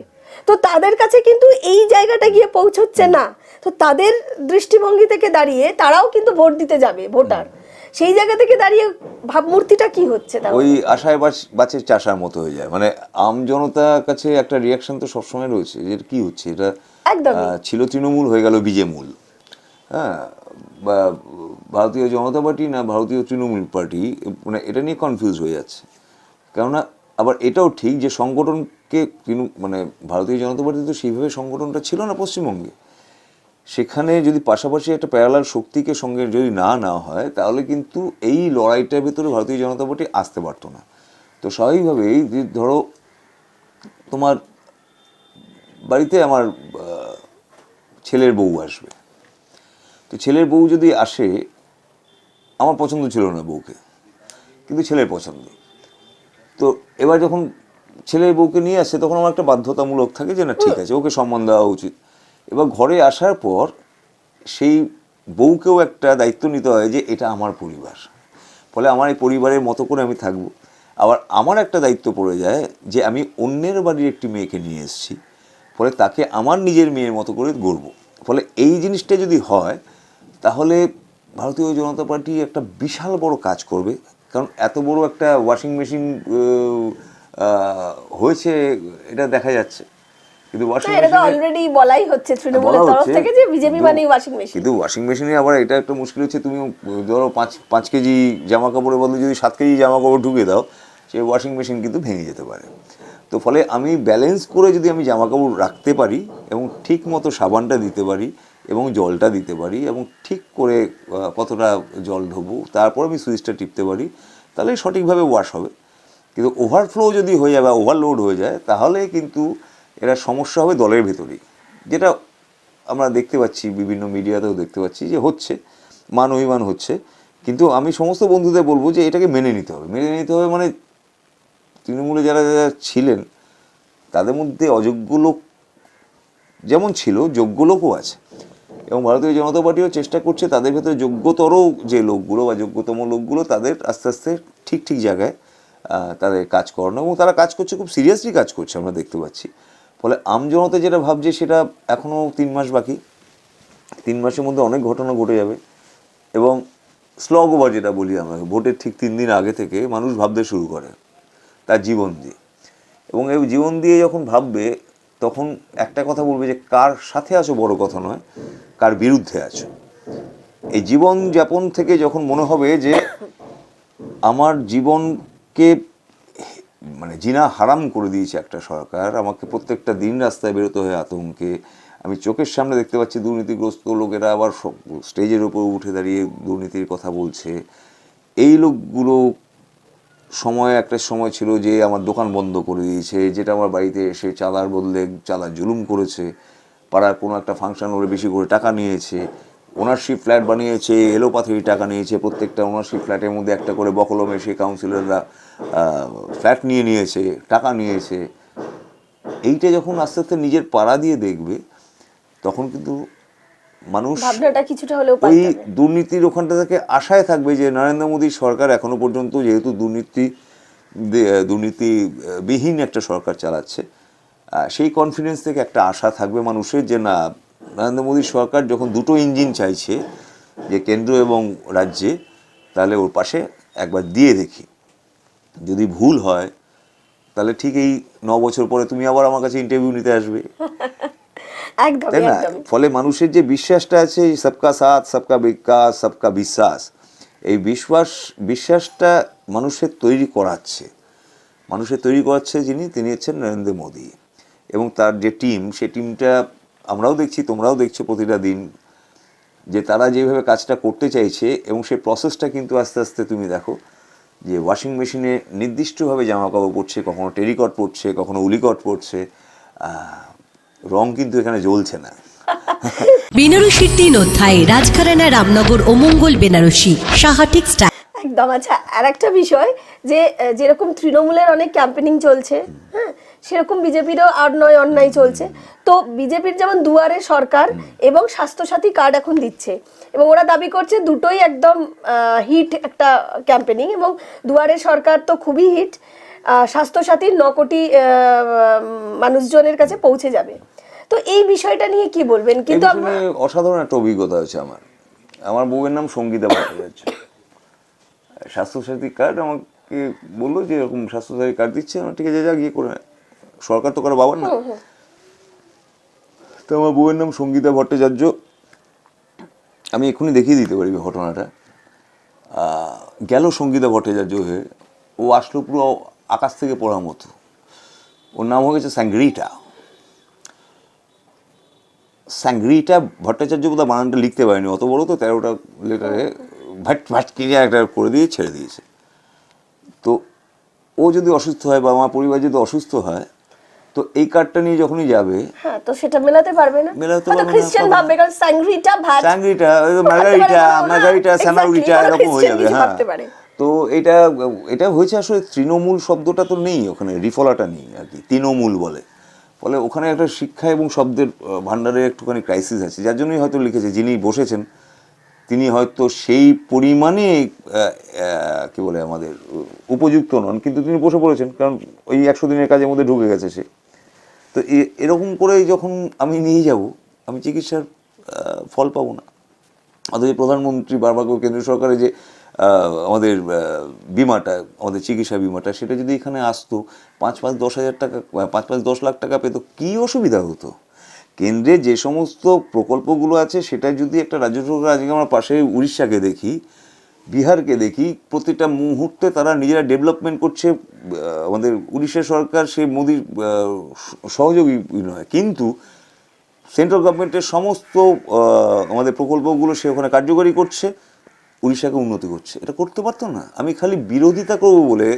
Speaker 2: তো তাদের কাছে কিন্তু এই জায়গাটা গিয়ে পৌঁছচ্ছে না। তো তাদের দৃষ্টিভঙ্গি থেকে দাঁড়িয়ে তারাও কিন্তু ভোট দিতে যাবে, ভোটার। সেই জায়গা থেকে দাঁড়িয়ে ভাবমূর্তিটা কি হচ্ছে?
Speaker 3: ওই আশায় বাঁচে চাষার মতো হয়ে যায়। মানে আম জনতার কাছে একটা রিয়াকশন তো সবসময় রয়েছে যে কি হচ্ছে, এটা ছিল তৃণমূল, হয়ে গেল বিজেমূল, হ্যাঁ, বা ভারতীয় জনতা পার্টি না ভারতীয় তৃণমূল পার্টি, মানে এটা নিয়ে কনফিউজ হয়ে যাচ্ছে। কেননা আবার এটাও ঠিক যে সংগঠনকে মানে ভারতীয় জনতা পার্টি তো সেইভাবে সংগঠনটা ছিল না পশ্চিমবঙ্গে। সেখানে যদি পাশাপাশি একটা প্যারালাল শক্তিকে সঙ্গে যদি না নেওয়া হয় তাহলে কিন্তু এই লড়াইটার ভিতরে ভারতীয় জনতা পার্টি আসতে পারতো না। তো স্বাভাবিকভাবেই যে ধরো তোমার বাড়িতে আমার ছেলের বউ আসবে, তো ছেলের বউ যদি আসে, আমার পছন্দ ছিল না বউকে, কিন্তু ছেলের পছন্দ। তো এবার যখন ছেলের বউকে নিয়ে আসে তখন আমার একটা বাধ্যতামূলক থাকে যে না ঠিক আছে ওকে সম্মান দেওয়া উচিত। এবার ঘরে আসার পর সেই বউকেও একটা দায়িত্ব নিতে হয় যে এটা আমার পরিবার, ফলে আমার এই পরিবারের মতো করে আমি থাকবো। আবার আমার একটা দায়িত্ব পড়ে যায় যে আমি অন্যের বাড়ির একটি মেয়েকে নিয়ে এসেছি, ফলে তাকে আমার নিজের মেয়ের মতো করে গড়ব। ফলে এই জিনিসটা যদি হয় তাহলে ভারতীয় জনতা পার্টি একটা বিশাল বড় কাজ করবে। কারণ এত বড় একটা ওয়াশিং মেশিন হয়েছে এটা দেখা যাচ্ছে, কিন্তু ওয়াশিং মেশিন
Speaker 2: অলরেডি বলাই হচ্ছে তৃণমূলের তরফ থেকে যে বিজেপি মানে ওয়াশিং মেশিন।
Speaker 3: কিন্তু ওয়াশিং মেশিনে আবার এটা একটা মুশকিল হচ্ছে, তুমি ধরো 5 কেজি জামা কাপড়ের বদলে যদি 7 কেজি জামা কাপড় ঢুকে দাও, সেই ওয়াশিং মেশিন কিন্তু ভেঙে যেতে পারে। তো ফলে আমি ব্যালেন্স করে যদি আমি জামা কাপড় রাখতে পারি এবং ঠিক মতো সাবানটা দিতে পারি এবং জলটা দিতে পারি এবং ঠিক করে কতটা জল ঢোবো তারপর আমি সুইচটা টিপতে পারি, তাহলে সঠিকভাবে ওয়াশ হবে। কিন্তু ওভারফ্লো যদি হয়ে যায় বা ওভারলোড হয়ে যায় তাহলে কিন্তু এরা সমস্যা হবে দলের ভেতরেই, যেটা আমরা দেখতে পাচ্ছি, বিভিন্ন মিডিয়াতেও দেখতে পাচ্ছি যে হচ্ছে, মান অভিমান হচ্ছে। কিন্তু আমি সমস্ত বন্ধুদের বলবো যে এটাকে মেনে নিতে হবে। মেনে নিতে হবে মানে তৃণমূলে যারা যারা ছিলেন তাদের মধ্যে অযোগ্য লোক যেমন ছিল, যোগ্য লোকও আছে, এবং ভারতীয় জনতা পার্টিও চেষ্টা করছে তাদের ভেতরে যোগ্যতর যে লোকগুলো বা যোগ্যতম লোকগুলো তাদের আস্তে আস্তে ঠিক ঠিক জায়গায় তাদের কাজ করানো, এবং তারা কাজ করছে, খুব সিরিয়াসলি কাজ করছে আমরা দেখতে পাচ্ছি। ফলে আমজনতা যেটা ভাবছে সেটা এখনও 3 মাস বাকি, 3 মাসের মধ্যে অনেক ঘটনা ঘটে যাবে। এবং স্লগ ওভার যেটা বলি আমরা, ভোটের ঠিক 3 দিন আগে থেকে মানুষ ভাবতে শুরু করে তার জীবন দিয়ে, এবং এই জীবন দিয়ে যখন ভাববে তখন একটা কথা বলবে যে কার সাথে আছো বড় কথা নয়, কার বিরুদ্ধে আছো। এই জীবন যাপন থেকে যখন মনে হবে যে আমার জীবনকে মানে জিনা হারাম করে দিয়েছে একটা সরকার, আমাকে প্রত্যেকটা দিন রাস্তায় বেরোতে হয় আতঙ্কে, আমি চোখের সামনে দেখতে পাচ্ছি দুর্নীতিগ্রস্ত লোকেরা আবার স্টেজের উপর উঠে দাঁড়িয়ে দুর্নীতির কথা বলছে। এই লোকগুলো একটা সময় ছিল যে আমার দোকান বন্ধ করে দিয়েছে, যেটা আমার বাড়িতে এসে চাঁদার বদলে চাঁদা জুলুম করেছে, পাড়ার কোনো একটা ফাংশন হলে বেশি করে টাকা নিয়েছে, ওনারশিপ ফ্ল্যাট বানিয়েছে, এলোপাথারি টাকা নিয়েছে, প্রত্যেকটা ওনারশিপ ফ্ল্যাটের মধ্যে একটা করে বকলমে সেই কাউন্সিলররা ফ্ল্যাট নিয়েছে, টাকা নিয়েছে। এইটা যখন আস্তে আস্তে নিজের পাড়া দিয়ে দেখবে তখন কিন্তু মানুষ
Speaker 2: কিছুটা হলেও
Speaker 3: ওই দুর্নীতির ওখানটা থেকে আশায় থাকবে যে নরেন্দ্র মোদীর সরকার এখনো পর্যন্ত যেহেতু দুর্নীতিবিহীন একটা সরকার চালাচ্ছে, সেই কনফিডেন্স থেকে একটা আশা থাকবে মানুষের যে না, নরেন্দ্র মোদীর সরকার যখন দুটো ইঞ্জিন চাইছে যে কেন্দ্র এবং রাজ্যে, তাহলে ওর পাশে একবার দিয়ে দেখি, যদি ভুল হয় তাহলে ঠিক এই 9 বছর পরে তুমি আবার আমার কাছে ইন্টারভিউ নিতে আসবে, তাই না? ফলে মানুষের যে বিশ্বাসটা আছে, সবকা সাথ সবকা বিকাশ সবকা বিশ্বাস, এই বিশ্বাসটা মানুষের তৈরি করাচ্ছে তিনি হচ্ছেন নরেন্দ্র মোদী এবং তার যে টিম, সেই টিমটা আমরাও দেখছি, তোমরাও দেখছো প্রতিটা দিন যে তারা যেভাবে কাজটা করতে চাইছে, এবং সেই প্রসেসটা কিন্তু আস্তে আস্তে তুমি দেখো যে ওয়াশিং মেশিনে নির্দিষ্টভাবে জামা কাপড় পড়ছে, কখনো টেরিকট পড়ছে, কখনো উলিকট পড়ছে, রং কিন্তু এখানে জ্বলছে না।
Speaker 4: বেনারসির 3 অধ্যায়, রাজঘরানা, রামনগর ও মঙ্গল বেনারসি, সাহা টেক্সটাইল।
Speaker 2: একদম। আচ্ছা, আর একটা বিষয় যে যেরকম তৃণমূলের অনেক ক্যাম্পেনিং চলছে, হ্যাঁ, সেরকম বিজেপিরও অন্যায় চলছে। তো বিজেপির যেমন দুয়ারে সরকার এবং স্বাস্থ্যসাথী কার্ড এখন দিচ্ছে, এবং ওরা দাবি করছে দুটোই একদম হিট একটা ক্যাম্পেনিং, এবং দুয়ারে সরকার তো খুবই হিট, স্বাস্থ্যসাথীর 9 কোটি মানুষজনের কাছে পৌঁছে যাবে। তো এই বিষয়টা নিয়ে কি বলবেন? কিন্তু
Speaker 3: অসাধারণ একটা অভিজ্ঞতা হয়েছে আমার বউয়ের নাম সঙ্গীতা ভট্টাচার্য। স্বাস্থ্যসাথী কার্ড আমাকে বললো যে এরকম স্বাস্থ্যসাথী কার্ড দিচ্ছে, ঠিক আছে যা গিয়ে করে, সরকার তো করে বাবার না। তো আমার বউয়ের নাম সঙ্গীতা ভট্টাচার্য, আমি এক্ষুনি দেখিয়ে দিতে পারি ঘটনাটা। গেল সঙ্গীতা ভট্টাচার্য হয়ে, ও আসলো পুরো আকাশ থেকে পড়ার মতো। ওর নাম হয়ে গেছে স্যাংগ্রিটা। স্যাংগ্রিটা ভট্টাচার্য বোধহয় বানানটা লিখতে পারেনি, অত বড় তো 13টা লেটারে ভাট ভাট কিনে একটা করে দিয়ে ছেড়ে দিয়েছে। তো ও যদি অসুস্থ হয় বা আমার পরিবার যদি অসুস্থ হয়, তো এই কার্ডটা নিয়ে যখনই যাবে,
Speaker 2: হ্যাঁ, তো সেটা মেলাতে পারবে না,
Speaker 3: মেলাতে পারবে না,
Speaker 2: খ্রিস্টান ভাববে, কারণ স্যাংগ্রিটা ভাত,
Speaker 3: স্যাংগ্রিটা মার্গারিটা সেনাউরিটা এরকম হয়ে যাবে। হ্যাঁ, তো এটা হয়েছে আসলে তৃণমূল শব্দটা তো নেই ওখানে, রিফলাটা নেই আর কি, তৃণমূল বলে। ফলে ওখানে একটা শিক্ষা এবং শব্দের ভাণ্ডারে একটুখানি ক্রাইসিস আছে, যার জন্যই হয়তো লিখেছে। যিনি বসেছেন তিনি হয়তো সেই পরিমাণে কি বলে আমাদের উপযুক্ত নন, কিন্তু তিনি বসে পড়েছেন, কারণ ওই 100 দিনের কাজের মধ্যে ঢুকে গেছে সে। তো এরকম করে যখন আমি নিয়ে যাব, আমি চিকিৎসার ফল পাবো না। অথচ প্রধানমন্ত্রী বারবার করে কেন্দ্র সরকারের যে আমাদের বিমাটা, আমাদের চিকিৎসা বিমাটা, সেটা যদি এখানে আসতো 5-10 টাকা, 5-10 লাখ টাকা পেতো, কী অসুবিধা হতো? কেন্দ্রে যে সমস্ত প্রকল্পগুলো আছে, সেটা যদি একটা রাজ্য সরকার, আজকে আমরা পাশে উড়িষ্যাকে দেখি, বিহারকে দেখি, প্রতিটা মুহূর্তে তারা নিজেরা ডেভেলপমেন্ট করছে। আমাদের উড়িষ্যা সরকার সে মোদির সহযোগী নয়, কিন্তু সেন্ট্রাল গভর্নমেন্টের সমস্ত আমাদের প্রকল্পগুলো সে ওখানে কার্যকরী করছে, উড়িষ্যাকে উন্নতি করছে। এটা করতে পারতো না? আমি খালি বিরোধিতা করবো বলে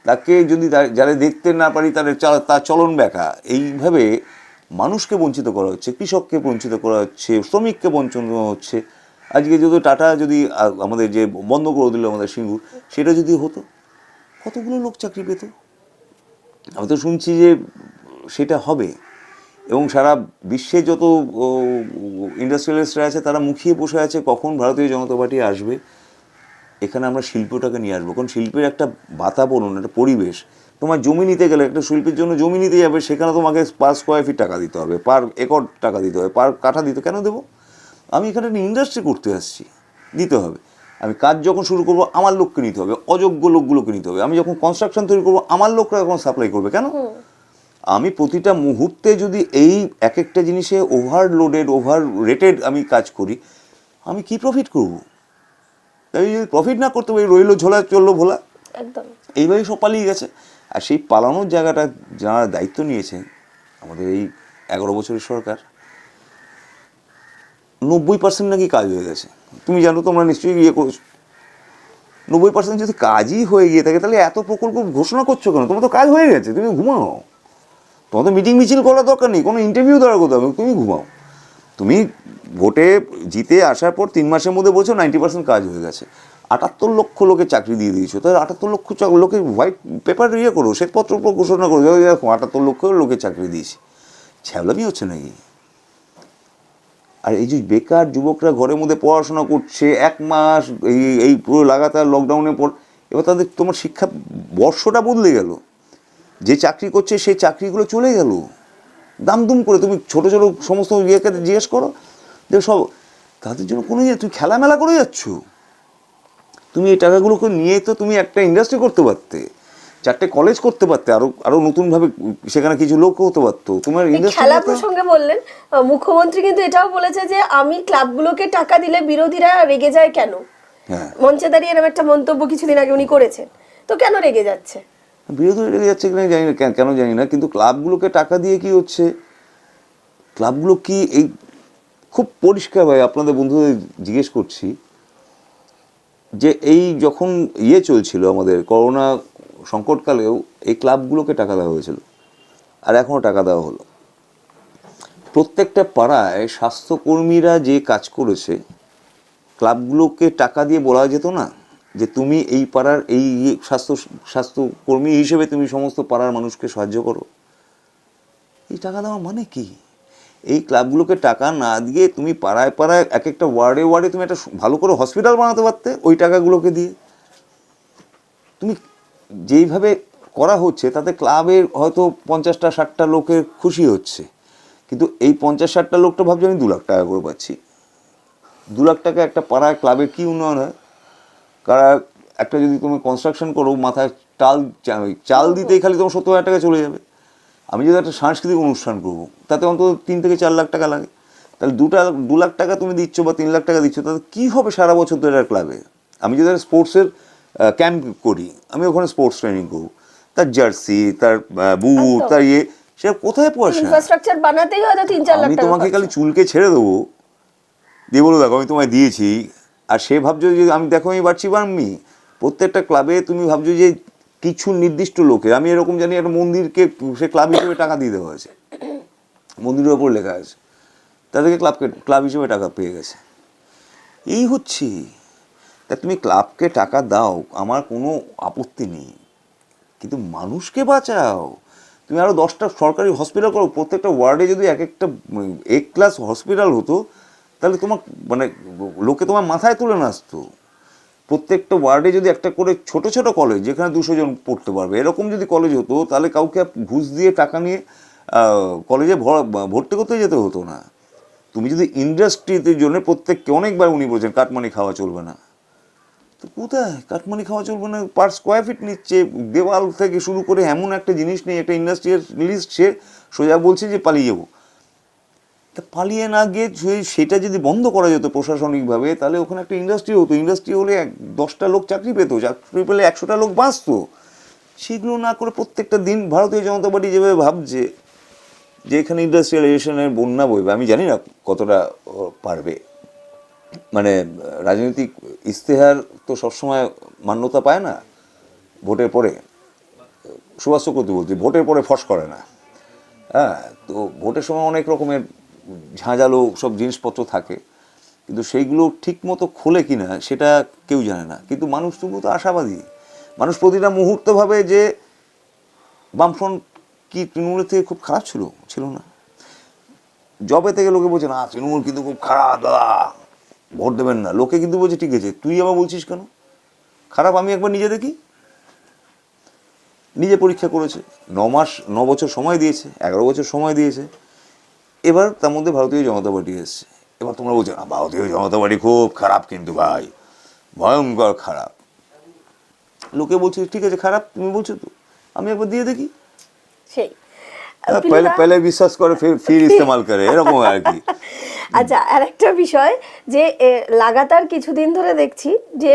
Speaker 3: তাকে যদি যারা দেখতে না পারি তার চলন ব্যাখ্যা, এইভাবে মানুষকে বঞ্চিত করা হচ্ছে, কৃষককে বঞ্চিত করা হচ্ছে, শ্রমিককে বঞ্চন হচ্ছে। আজকে যদি টাটা যদি আমাদের যে বন্ধ করে দিল আমাদের সিঙ্গুর, সেটা যদি হতো, কতগুলো লোক চাকরি পেত। আমি তো শুনছি যে সেটা হবে, এবং সারা বিশ্বে যত ইন্ডাস্ট্রিয়ালিস্টরা আছে তারা মুখিয়ে বসে আছে কখন ভারতীয় জনতা পার্টি আসবে, এখানে আমরা শিল্পটাকে নিয়ে আসবো। কারণ শিল্পের একটা বাতাবরণ, একটা পরিবেশ। তোমার জমি নিতে গেলে, একটা শিল্পের জন্য জমি নিতে যাবে, সেখানে তোমাকে পার স্কোয়ার ফিট টাকা দিতে হবে, পার একর টাকা দিতে হবে, পার কাঠা দিতে। কেন দেবো? আমি এখানে একটা ইন্ডাস্ট্রি করতে আসছি, দিতে হবে। আমি কাজ যখন শুরু করবো, আমার লোককে নিতে হবে, অযোগ্য লোকগুলোকে নিতে হবে। আমি যখন কনস্ট্রাকশন তৈরি করবো, আমার লোকরা এখন সাপ্লাই করবে। কেন? আমি প্রতিটা মুহূর্তে যদি এই এক একটা জিনিসে ওভারলোডেড, ওভার রেটেড আমি কাজ করি, আমি কি প্রফিট করবো? তাই যদি প্রফিট না করতে পারি, রইলো ঝোলা, চললো ভোলা।
Speaker 2: একদম
Speaker 3: এইভাবেই সব পালিয়ে গেছে। আর সেই পালানোর জায়গাটা যারা দায়িত্ব নিয়েছে, আমাদের এই 11 বছরের সরকার, 90% নাকি কাজ হয়ে গেছে। তুমি জানো, তোমরা নিশ্চয়ই ইয়ে করেছো। 90% যদি কাজই হয়ে গিয়ে থাকে, তাহলে এত প্রকল্প ঘোষণা করছো কেন? তোমার তো কাজ হয়ে গেছে, তুমি ঘুমাও। তোমার তো মিটিং মিছিল করার দরকার নেই, কোনো ইন্টারভিউ দেওয়ার কথা হবে, তুমি ঘুমাও। তুমি ভোটে জিতে আসার পর 3 মাসের মধ্যে বলছো 90% কাজ হয়ে গেছে। 78 লক্ষ লোকের চাকরি দিয়ে দিয়েছো, তাহলে 78 লক্ষ লোকের হোয়াইট পেপার ইয়ে করো, শ্বেতপত্র ঘোষণা করো, দেখো 78 লক্ষ লোকের চাকরি দিয়েছি। ছ্যাবলামি হচ্ছে নাকি? আর এই যে বেকার যুবকরা ঘরের মধ্যে পড়াশোনা করছে 1 মাস, এই পুরো লাগাতার লকডাউনের পর, এবার তাদের, তোমার শিক্ষা বর্ষটা বদলে গেল। যে চাকরি করছে সেই চাকরিগুলো চলে গেল দামদুম করে। তুমি ছোটো ছোটো সমস্ত ইয়েকে জিজ্ঞেস করো, যে সব তাদের জন্য কোনো ইয়ে, তুমি খেলামেলা করে যাচ্ছ। তুমি এই টাকাগুলোকে নিয়ে তো তুমি একটা ইন্ডাস্ট্রি করতে পারতে, 4টে কলেজ করতে পারতে, আরো নতুনভাবে সেখানে কিছু লোক হতে পারতো। তোমার
Speaker 2: খেলা প্রসঙ্গে বললেন, মুখ্যমন্ত্রী কিন্তু এটাও বলেছে যে আমি ক্লাবগুলোকে টাকা দিলে বিরোধীরা রেগে যায় কেন। মঞ্চে দাঁড়িয়ে এরকম একটা মন্তব্য কিছুদিন আগে উনি করেছেন। তো কেন রেগে যাচ্ছে?
Speaker 3: বিরোধী রেগে যাচ্ছে কিনা জানি না, কেন জানি না, কিন্তু ক্লাবগুলোকে টাকা দিয়ে কি হচ্ছে? ক্লাবগুলো কি, এই খুব পরিষ্কারভাবে আপনাদের বন্ধুদের জিজ্ঞেস করছি, যে এই যখন চলছিল আমাদের করোনা সংকটকালেও এই ক্লাবগুলোকে টাকা দেওয়া হয়েছিল, আর এখনও টাকা দেওয়া হলো। প্রত্যেকটা পাড়ায় স্বাস্থ্যকর্মীরা যে কাজ করেছে, ক্লাবগুলোকে টাকা দিয়ে বলা যেত না যে তুমি এই পাড়ার এই স্বাস্থ্যকর্মী হিসেবে তুমি সমস্ত পাড়ার মানুষকে সাহায্য করো? এই টাকা দেওয়া মানে কি? এই ক্লাবগুলোকে টাকা না দিয়ে তুমি পাড়ায় পাড়ায় এক একটা ওয়ার্ডে ওয়ার্ডে তুমি একটা ভালো করে হসপিটাল বানাতে পারতে ওই টাকাগুলোকে দিয়ে। তুমি যেইভাবে করা হচ্ছে তাতে ক্লাবের হয়তো 50টা 60টা লোকের খুশি হচ্ছে, কিন্তু এই 50-60টা লোকটা ভাবছে আমি 2 লাখ টাকা করে পাচ্ছি। 2 লাখ টাকা একটা পাড়ায় ক্লাবের কী উন্নয়ন হয়? কারণ একটা যদি তুমি কনস্ট্রাকশন করো, মাথায় চাল দিতেই খালি তোমার 70,000 টাকা চলে যাবে। আমি যদি একটা সাংস্কৃতিক অনুষ্ঠান করবো, তাতে অন্তত 3 থেকে 4 লাখ টাকা লাগে। তাহলে 2 লাখ টাকা তুমি দিচ্ছ বা 3 লাখ টাকা দিচ্ছ, তাতে কী হবে সারা বছর ধরে ক্লাবে? আমি যদি একটা স্পোর্টসের ক্যাম্প করি, আমি ওখানে স্পোর্টস ট্রেনিং করব, তার জার্সি, তার বুট, তার সেটা কোথায় পয়সা?
Speaker 2: ইনফ্রাস্ট্রাকচার বানাতেই হয়তো 3-4 লাখ
Speaker 3: আমি
Speaker 2: টাকা
Speaker 3: তোমাকে
Speaker 2: খরচ।
Speaker 3: খালি চুলকে ছেড়ে দেবো, দিয়ে বলো দেখো আমি তোমায় দিয়েছি, আর সে ভাবছো যে আমি দেখো আমি বাড়ছি বাড়মি। প্রত্যেকটা ক্লাবে তুমি ভাবছো যে কিছু নির্দিষ্ট লোকে, আমি এরকম জানি একটা মন্দিরকে সে ক্লাব হিসেবে টাকা দিয়ে দেওয়া হয়েছে, মন্দিরের ওপর লেখা আছে, তাদেরকে ক্লাব হিসেবে টাকা পেয়ে গেছে। এই হচ্ছে, তা তুমি ক্লাবকে টাকা দাও, আমার কোনো আপত্তি নেই, কিন্তু মানুষকে বাঁচাও। তুমি আরও 10টা সরকারি হসপিটাল করো, প্রত্যেকটা ওয়ার্ডে যদি এক একটা A-ক্লাস হসপিটাল হতো, তাহলে তোমার মানে লোকে তোমার মাথায় তুলে না আসতো। প্রত্যেকটা ওয়ার্ডে যদি একটা করে ছোট ছোট কলেজ, যেখানে 200 জন পড়তে পারবে, এরকম যদি কলেজ হতো, তাহলে কাউকে ঘুষ দিয়ে টাকা নিয়ে কলেজে ভর্তি করতে যেতে হতো না। তুমি যদি ইন্ডাস্ট্রিতে জন্য প্রত্যেককে, অনেকবার উনি বলছেন কাটমানি খাওয়া চলবে না, তো কোথায় কাটমানি খাওয়া চলবে না? পার স্কোয়ার ফিট নিচ্ছে, দেওয়াল থেকে শুরু করে এমন একটা জিনিস নেই, একটা ইন্ডাস্ট্রিয়াল লিস্ট, সে সোজা বলছে যে পালিয়ে যাবো। তা পালিয়ে না গিয়ে সেটা যদি বন্ধ করা যেত প্রশাসনিকভাবে, তাহলে ওখানে একটা ইন্ডাস্ট্রি হতো, ইন্ডাস্ট্রি হলে 10টা লোক চাকরি পেত, চাকরি পেলে 100টা লোক বাঁচতো। সেগুলো না করে প্রত্যেকটা দিন ভারতীয় জনতা পার্টি যেভাবে ভাবছে যে এখানে ইন্ডাস্ট্রিয়ালাইজেশনের বন্যা বইবে, আমি জানি না কতটা পারবে। মানে রাজনৈতিক ইশতেহার তো সবসময় মান্যতা পায় না। ভোটের পরে সুভাষ চক্রবর্তী বলছি, ভোটের পরে ফস করে না। হ্যাঁ, তো ভোটের সময় অনেক রকমের ঝাঁঝালো সব জিনিসপত্র থাকে, কিন্তু সেইগুলো ঠিক মতো খোলে কিনা সেটা কেউ জানে না। কিন্তু মানুষ তবু তো আশাবাদী, মানুষ প্রতিটা মুহূর্তে ভাবে যে বামফ্রন্ট কি তৃণমূলের থেকে খুব খারাপ ছিল না। জবে থেকে লোকে বলছে না তৃণমূল কিন্তু খুব খারাপ, দাদা ভোট দেবেন না। লোকে কিন্তু বলছে ঠিক আছে, তুই আবার বলছিস কেন খারাপ? আমি একবার নিজে দেখি। নিজে পরীক্ষা করেছে, 9 বছর সময় দিয়েছে, 11 বছর সময় দিয়েছে, এবার তার মধ্যে ভারতীয় জনতা পার্টি এসছে। এবার তোমরা বলছো না ভারতীয় জনতা পার্টি খুব খারাপ, কিন্তু ভাই ভয়ঙ্কর খারাপ। লোকে বলছে ঠিক আছে খারাপ, তুমি বলছো তো, আমি একবার দিয়ে দেখি।
Speaker 2: সেই
Speaker 3: পহলে বিশ্বাস করে ফির ইস্তেমাল করে, এরকম আর কি।
Speaker 2: আচ্ছা, আর একটা বিষয় যে লাগাতার কিছুদিন ধরে দেখছি যে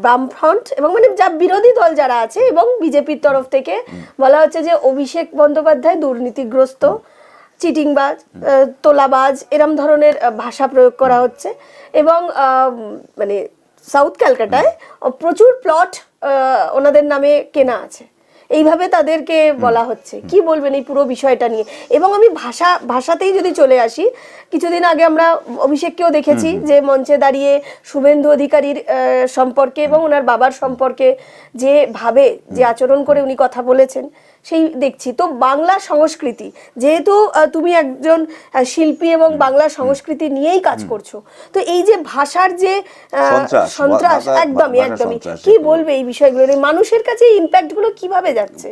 Speaker 2: বামফ্রন্ট এবং মানে যা বিরোধী দল যারা আছে এবং বিজেপির তরফ থেকে বলা হচ্ছে যে অভিষেক বন্দ্যোপাধ্যায় দুর্নীতিগ্রস্ত, চিটিংবাজ, তোলাবাজ, এরম ধরনের ভাষা প্রয়োগ করা হচ্ছে। এবং মানে সাউথ ক্যালকাটায় প্রচুর প্লট ওনাদের নামে কেনা আছে, এইভাবে তাদেরকে বলা হচ্ছে। কি বলবেন এই পুরো বিষয়টা নিয়ে? এবং আমি ভাষাতেই যদি চলে আসি, কিছুদিন আগে আমরা অভিষেককেও দেখেছি যে মঞ্চে দাঁড়িয়ে শুভেন্দু অধিকারীর সম্পর্কে এবং ওনার বাবার সম্পর্কে যে ভাবে যে আচরণ করে উনি কথা বলেছেন, সেই দেখছি। তো বাংলা সংস্কৃতি, যেহেতু তুমি একজন শিল্পী এবং বাংলা সংস্কৃতি নিয়েই কাজ করছো, তো এই যে ভাষার যে সন্ত্রাস, একদমই কি বলবে এই বিষয়গুলো? মানুষের কাছে ইম্প্যাক্ট গুলো কিভাবে যাচ্ছে?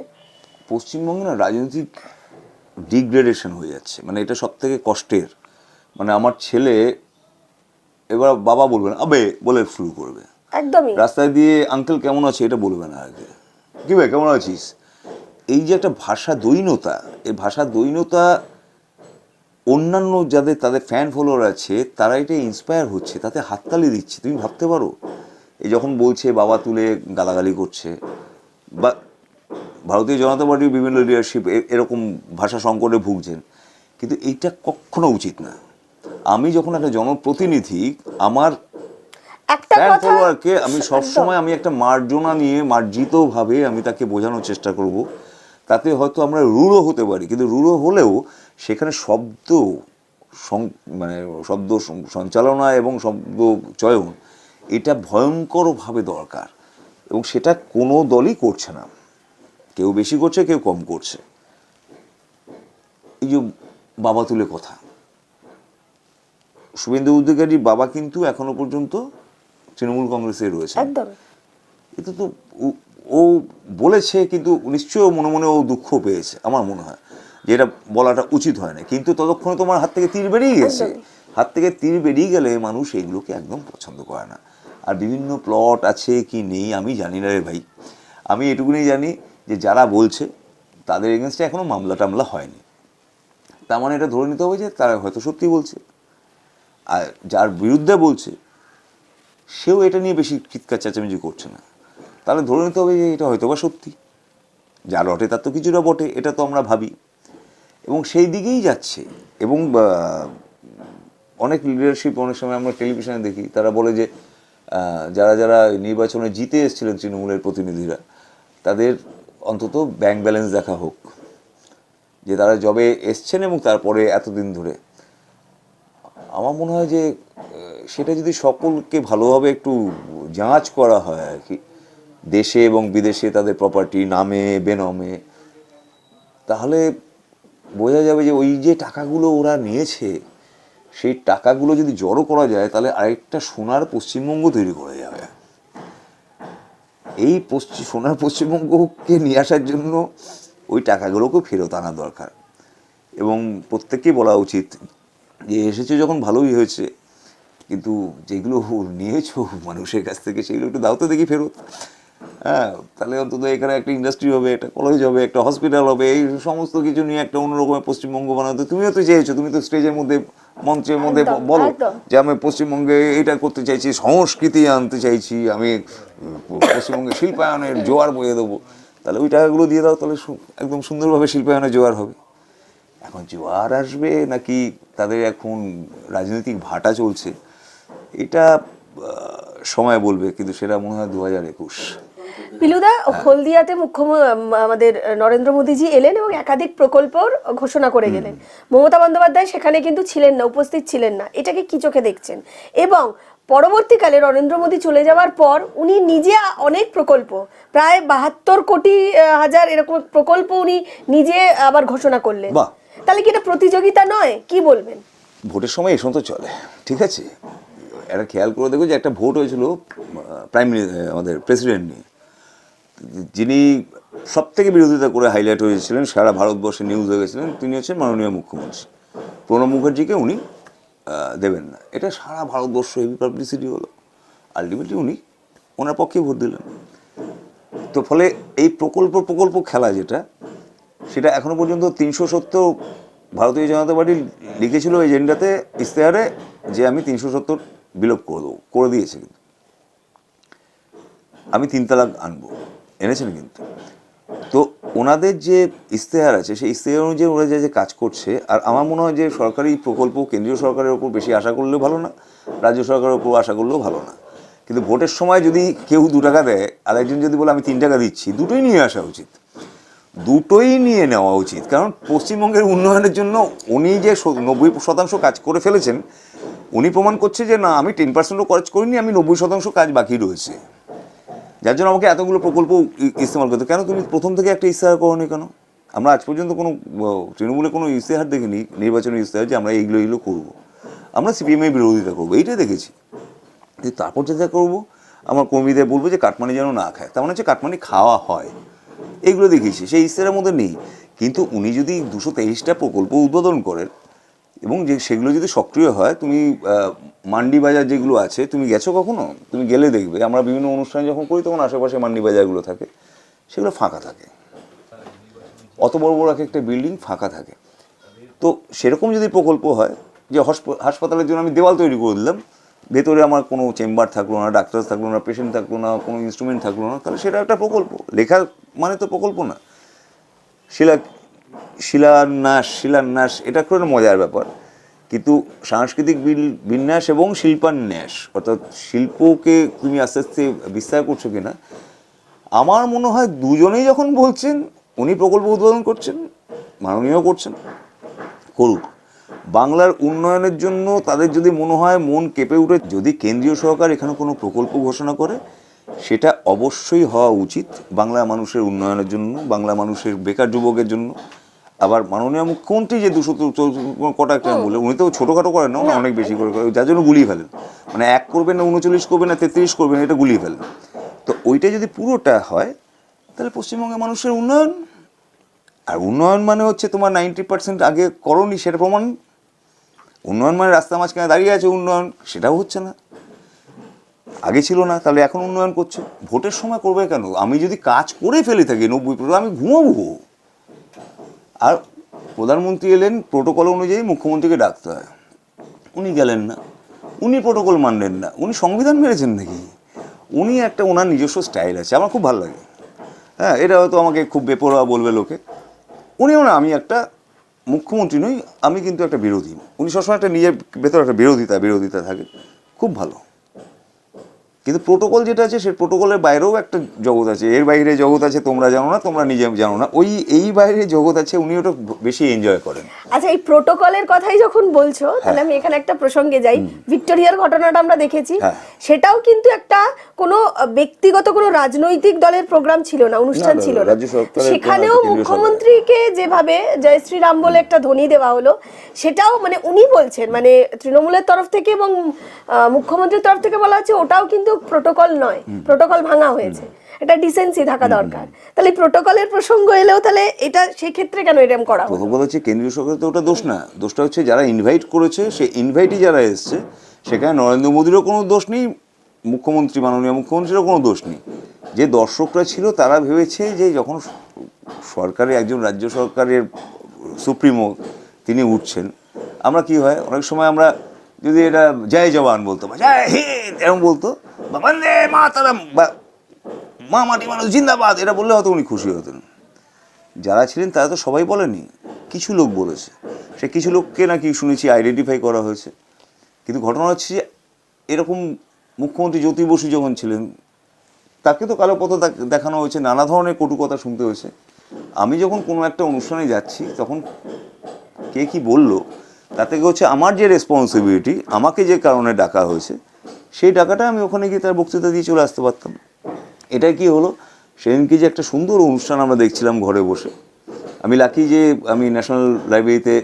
Speaker 3: পশ্চিমবঙ্গে না রাজনৈতিক ডিগ্রেডেশন হয়ে যাচ্ছে, মানে এটা সব থেকে কষ্টের। মানে আমার ছেলে এবার বাবা বলবে না, আবে বলে শুরু করবে,
Speaker 2: একদমই
Speaker 3: রাস্তায় দিয়ে আঙ্কেল কেমন আছে এটা বলবে না, আগে কি ভাই কেমন আছিস। এই যে একটা ভাষা দৈন্যতা, এই ভাষা দৈন্যতা অন্যান্য যাদের তাদের ফ্যান ফলোয়ার আছে তারা এটা ইন্সপায়ার হচ্ছে, তাতে হাততালি দিচ্ছে। তুমি ভাবতে পারো, এই যখন বলছে বাবা তুলে গালাগালি করছে, বা ভারতীয় জনতা পার্টির বিভিন্ন লিডারশিপ এরকম ভাষা সংকটে ভুগছেন, কিন্তু এইটা কখনো উচিত না। আমি যখন একটা জনপ্রতিনিধি, আমার ফ্যান ফলোয়ারকে আমি সবসময় আমি একটা মার্জনা নিয়ে মার্জিতভাবে আমি তাকে বোঝানোর চেষ্টা করব। তাতে হয়তো আমরা রূঢ় হতে পারি, কিন্তু রূঢ় হলেও সেখানে শব্দ সঞ্চালনা এবং শব্দ চয়ন এটা ভয়ঙ্করভাবে দরকার, এবং সেটা কোনো দলই করছে না। কেউ বেশি করছে, কেউ কম করছে। এই যে বাবা তুলে কথা, শুভেন্দু অধিকারীর বাবা কিন্তু এখনো পর্যন্ত তৃণমূল কংগ্রেসে রয়েছে। এটা তো ও বলেছে, কিন্তু নিশ্চয়ই মনে মনে ও দুঃখ পেয়েছে, আমার মনে হয় যে এটা বলাটা উচিত হয় না। কিন্তু ততক্ষণে তোমার হাত থেকে তীর বেরিয়ে গেছে। হাত থেকে তীর বেরিয়ে গেলে মানুষ এইগুলোকে একদম পছন্দ করে না। আর বিভিন্ন প্লট আছে কি নেই আমি জানি না রে ভাই, আমি এটুকুনি জানি যে যারা বলছে তাদের এগেনস্টে এখনও মামলা টামলা হয়নি। তার মানে এটা ধরে নিতে হবে যে তারা হয়তো সত্যি বলছে, আর যার বিরুদ্ধে বলছে সেও এটা নিয়ে বেশি চিৎকার চেঁচামেচি করছে না। তাহলে ধরে নিতে হবে যে এটা হয়তো বা সত্যি, যা রটে তার তো কিছুটা বটে, এটা তো আমরা ভাবি, এবং সেই দিকেই যাচ্ছে। এবং অনেক লিডারশিপ অনেক সময় আমরা টেলিভিশনে দেখি, তারা বলে যে যারা যারা নির্বাচনে জিতে এসেছিলেন তৃণমূলের প্রতিনিধিরা, তাদের অন্তত ব্যাংক ব্যালেন্স দেখা হোক, যে তারা জবে এসছেন এবং তারপরে এতদিন ধরে। আমার মনে হয় যে সেটা যদি সকলকে ভালোভাবে একটু যাঁচ করা হয় আর কি, দেশে এবং বিদেশে তাদের প্রপার্টি নামে বেনামে, তাহলে বোঝা যাবে যে ওই যে টাকাগুলো ওরা নিয়েছে, সেই টাকাগুলো যদি জড়ো করা যায় তাহলে আরেকটা সোনার পশ্চিমবঙ্গ তৈরি করা যাবে। এই সোনার পশ্চিমবঙ্গকে নিয়ে আসার জন্য ওই টাকাগুলোকে ফেরত আনা দরকার, এবং প্রত্যেককেই বলা উচিত যে এসেছে যখন ভালোই হয়েছে, কিন্তু যেগুলো নিয়েছো মানুষের কাছ থেকে সেগুলো একটু দাও তো দেখি ফেরত। হ্যাঁ, তাহলে অন্তত এখানে একটা ইন্ডাস্ট্রি হবে, একটা কলেজ হবে, একটা হসপিটাল হবে, এই সমস্ত কিছু নিয়ে একটা অন্যরকমের পশ্চিমবঙ্গ বানাতে তুমিও তো চেয়েছো। তুমি তো স্টেজের মধ্যে মঞ্চের মধ্যে বলো যে আমি পশ্চিমবঙ্গে এটা করতে চাইছি, সংস্কৃতি আনতে চাইছি, আমি পশ্চিমবঙ্গে শিল্পায়নের জোয়ার বয়ে দেবো। তাহলে ওই টাকাগুলো দিয়ে দাও, তাহলে একদম সুন্দরভাবে শিল্পায়নের জোয়ার হবে। এখন জোয়ার আসবে নাকি তাদের এখন রাজনৈতিক ভাটা চলছে, এটা সময় বলবে, কিন্তু সেটা মনে হয় 2021।
Speaker 2: পিলুদা, হলদিয়াতে আমাদের নরেন্দ্র মোদীজি এলেন এবং একাধিক প্রকল্পর ঘোষণা করে গেলেন। মমতা বন্দ্যোপাধ্যায় সেখানে কিন্তু ছিলেন না, উপস্থিত ছিলেন না। এটাকে কি চোখে দেখছেন? এবং পরবর্তীকালে নরেন্দ্র মোদী চলে যাওয়ার পর উনি নিজে অনেক প্রকল্প, প্রায় 72 কোটি হাজার এরকম প্রকল্প উনি নিজে আবার ঘোষণা করলেন। তাহলে কি এটা প্রতিযোগিতা নয়? কি বলবেন?
Speaker 3: ভোটের সময় এই সময় তো চলে, ঠিক আছে। একটা খেয়াল করে দেখো যে একটা ভোট হয়েছিল আমাদের প্রেসিডেন্ট নিয়ে, যিনি সব থেকে বিরোধিতা করে হাইলাইট হয়েছিলেন, সারা ভারতবর্ষে নিউজ হয়ে গেছিলেন, তিনি হচ্ছেন মাননীয় মুখ্যমন্ত্রী প্রণব মুখার্জিকে উনি দেবেন না। এটা সারা ভারতবর্ষ হেভি পাবলিসিটি হলো, আলটিমেটলি উনি ওনার পক্ষে ভোট দিলেন। তো ফলে এই প্রকল্প খেলা যেটা, সেটা এখনো পর্যন্ত 370 ভারতীয় জনতা পার্টি লিখেছিল এজেন্ডাতে, ইশতেহারে, যে আমি 370 বিলোপ করে দেবো, করে দিয়েছে। কিন্তু আমি 3 তালাক আনবো, এনেছেন কিন্তু। তো ওনাদের যে ইশতেহার আছে, সেই ইশতেহার অনুযায়ী ওরা যে কাজ করছে। আর আমার মনে হয় যে সরকারি প্রকল্প কেন্দ্রীয় সরকারের ওপর বেশি আশা করলেও ভালো না, রাজ্য সরকারের ওপর আশা করলেও ভালো না। কিন্তু ভোটের সময় যদি কেউ 2 টাকা দেয় আর একজন যদি বলে আমি 3 টাকা দিচ্ছি, দুটোই নিয়ে আসা উচিত, দুটোই নিয়ে নেওয়া উচিত। কারণ পশ্চিমবঙ্গের উন্নয়নের জন্য উনি যে 90% কাজ করে ফেলেছেন, উনি প্রমাণ করছে যে না, আমি 10%ও কাজ করিনি, আমি 90% কাজ বাকি রয়েছে, যার জন্য আমাকে এতগুলো প্রকল্প ইস্তেমাল করতে। কেন তুমি প্রথম থেকে একটা ইশতেহার করোনি কেন? আমরা আজ পর্যন্ত কোনো তৃণমূলে কোনো ইশতেহার দেখিনি, নির্বাচনী ইশতেহার, যে আমরা এইগুলো করবো, আমরা সিপিএমের বিরোধিতা করবো, এইটাই দেখেছি। কিন্তু তারপর যেটা করবো, আমার কর্মীদের বলবো যে কাটমানি যেন না খায়, তার মানে হচ্ছে কাটমানি খাওয়া হয়, এইগুলো দেখেছি, সেই ইশতেহারের মধ্যে নেই। কিন্তু উনি যদি 223টা প্রকল্প উদ্বোধন করেন এবং যে সেগুলো যদি সক্রিয় হয়, তুমি মান্ডি বাজার যেগুলো আছে, তুমি গেছো কখনো? তুমি গেলে দেখবে আমরা বিভিন্ন অনুষ্ঠান যখন করি তখন আশেপাশে মান্ডি বাজারগুলো থাকে, সেগুলো ফাঁকা থাকে, অত বড় বড় একটা বিল্ডিং ফাঁকা থাকে। তো সেরকম যদি প্রকল্প হয় যে হাসপাতালের জন্য আমি দেওয়াল তৈরি করে দিলাম, ভেতরে আমার কোনো চেম্বার থাকলো না, ডাক্তার থাকলো না, পেশেন্ট থাকলো না, কোনো ইনস্ট্রুমেন্ট থাকলো না, তাহলে সেটা একটা প্রকল্প। লেখা মানে তো প্রকল্প না। শিলান্যাস এটা একটা মজার ব্যাপার, কিন্তু সাংস্কৃতিক বিন্যাস এবং শিল্পান্যাস, অর্থাৎ শিল্পকে তুমি আস্তে আস্তে বিস্তার করছো কিনা, আমার মনে হয় দুজনেই যখন বলছেন, উনি প্রকল্প উদ্বোধন করছেন, মাননীয় করছেন, করুক। বাংলার উন্নয়নের জন্য তাদের যদি মনে হয়, মন কেঁপে উঠে, যদি কেন্দ্রীয় সরকার এখানে কোনো প্রকল্প ঘোষণা করে, সেটা অবশ্যই হওয়া উচিত বাংলা মানুষের উন্নয়নের জন্য, বাংলা মানুষের বেকার যুবকের জন্য। আবার মাননীয় মুখ্যমন্ত্রী যে 200 কটা একটা বলে, উনি তো ছোটোখাটো করেন না, অনেক বেশি করে, যার জন্য গুলিয়ে ফেলেন, মানে 1 করবেন না 39 করবেন না 33 করবেন, এটা গুলিয়ে ফেলেন। তো ওইটা যদি পুরোটা হয়, তাহলে পশ্চিমবঙ্গের মানুষের উন্নয়ন। আর উন্নয়ন মানে হচ্ছে তোমার 90% আগে করনি, সেটা প্রমাণ। উন্নয়ন মানে রাস্তা মাঝখানে দাঁড়িয়ে আছে উন্নয়ন, সেটাও হচ্ছে না, আগে ছিল না, তাহলে এখন উন্নয়ন করছে। ভোটের সময় করবে কেন? আমি যদি কাজ করে ফেলে থাকি 90%, আমি ঘুমাবো। আর প্রধানমন্ত্রী এলেন, প্রোটোকল অনুযায়ী মুখ্যমন্ত্রীকে ডাকতে হয়, উনি গেলেন না, উনি প্রোটোকল মানলেন না, উনি সংবিধান মেরেছেন নাকি? উনি একটা ওনার নিজস্ব স্টাইল আছে, আমার খুব ভালো লাগে। হ্যাঁ, এটা হয়তো আমাকে খুব বেপরোয়া বলবে লোকে, উনিও না, আমি একটা মুখ্যমন্ত্রী নই, আমি কিন্তু একটা বিরোধী। উনি সবসময় একটা নিজের ভেতরে একটা বিরোধিতা থাকে, খুব ভালো। কিন্তু প্রোটোকল যেটা আছে সেই প্রোটোকলের বাইরেও একটা জগৎ আছে, এর বাইরে জগৎ আছে তোমরা জানো না, তোমরা নিজে জানো না, এই বাইরে জগৎ আছে, উনি ওটা বেশি এনজয় করেন।
Speaker 2: আচ্ছা, এই প্রোটোকলের কথাই যখন বলছো, তাহলে আমি এখানে একটা প্রসঙ্গে যাই। ভিক্টোরিয়ার ঘটনাটা আমরা দেখেছি, সেটাও কিন্তু একটা কোনো ব্যক্তিগত কোনো রাজনৈতিক দলের প্রোগ্রাম ছিল না, অনুষ্ঠান ছিল না। সেখানেও মুখ্যমন্ত্রীকে যেভাবে জয় শ্রীরাম বলে একটা ধ্বনি দেওয়া হলো, সেটাও মানে উনি বলছেন, মানে তৃণমূলের তরফ থেকে এবং মুখ্যমন্ত্রীর তরফ থেকে বলা হচ্ছে ওটাও কিন্তু প্রোটোকল নয়, প্রোটোকল ভাঙা হয়েছে, এটা ডিসেন্সি থাকা দরকার। তাহলে প্রোটোকলের প্রসঙ্গ এলেও তাহলে এটা সেই ক্ষেত্রে কেন এরকম করা হলো?
Speaker 3: প্রথম কথা হচ্ছে কেন্দ্রীয় সরকার তো ওটা দোষ না, দোষটা হচ্ছে যারা ইনভাইট করেছে, সেই ইনভাইটই যারা এসছে, সেখানে নরেন্দ্র মোদীরও কোনো দোষ নেই, মুখ্যমন্ত্রী মাননীয় মুখ্যমন্ত্রীরও কোনো দোষ নেই। যে দর্শকরা ছিল তারা ভেবেছে যে যখন সরকারের একজন রাজ্য সরকারের সুপ্রিমো তিনি উঠছেন, আমরা কি হয় অনেক সময় আমরা যদি এটা জয় জওয়ান বলতো বা জয় হিন্দ এরকম বলতো বা বন্দে মাতরম বা মা মাটি মানুষ জিন্দাবাদ এটা বললে হয়তো উনি খুশি হতেন। যারা ছিলেন তারা তো সবাই বলেনি, কিছু লোক বলেছে, সে কিছু লোককে নাকি শুনেছি আইডেন্টিফাই করা হয়েছে। কিন্তু ঘটনা হচ্ছে যে এরকম মুখ্যমন্ত্রী জ্যোতি বসু যখন ছিলেন, তাকে তো কালো পথ দেখানো হয়েছে, নানা ধরনের কটু কথা শুনতে হয়েছে। আমি যখন কোনো একটা অনুষ্ঠানে যাচ্ছি, তখন কে কি বললো তার থেকে হচ্ছে আমার যে রেসপন্সিবিলিটি, আমাকে যে কারণে ডাকা হয়েছে, সেই ডাকাটা আমি ওখানে গিয়ে তার বক্তৃতা দিয়ে চলে আসতে পারতাম। এটাই কি হলো, সেদিনকে যে একটা সুন্দর অনুষ্ঠান আমরা দেখছিলাম ঘরে বসে। আমি লাকি যে আমি ন্যাশনাল লাইব্রেরিতে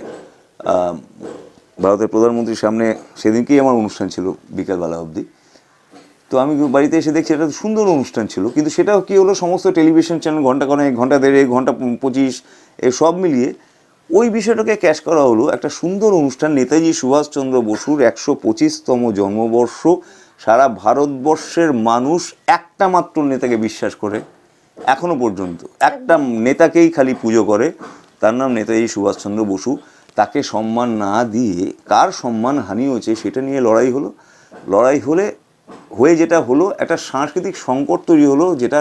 Speaker 3: ভারতের প্রধানমন্ত্রীর সামনে সেদিনকেই আমার অনুষ্ঠান ছিল বিকালবেলা অবধি। তো আমি বাড়িতে এসে দেখছি একটা সুন্দর অনুষ্ঠান ছিল, কিন্তু সেটাও কী হলো, সমস্ত টেলিভিশন চ্যানেল ঘন্টা 25 এই সব মিলিয়ে ওই বিষয়টাকে ক্যাশ করা হলো একটা সুন্দর অনুষ্ঠান, নেতাজি সুভাষচন্দ্র বসুর 125তম জন্মবর্ষ। সারা ভারতবর্ষের মানুষ একটা মাত্র নেতাকে বিশ্বাস করে, এখনো পর্যন্ত একটা নেতাকেই খালি পুজো করে, তার নাম নেতাজি সুভাষচন্দ্র বসু। তাকে সম্মান না দিয়ে কার সম্মান হানি হয়েছে সেটা নিয়ে লড়াই হলো। লড়াই হয়ে যেটা হলো, একটা সাংস্কৃতিক সংকট তৈরি হলো, যেটা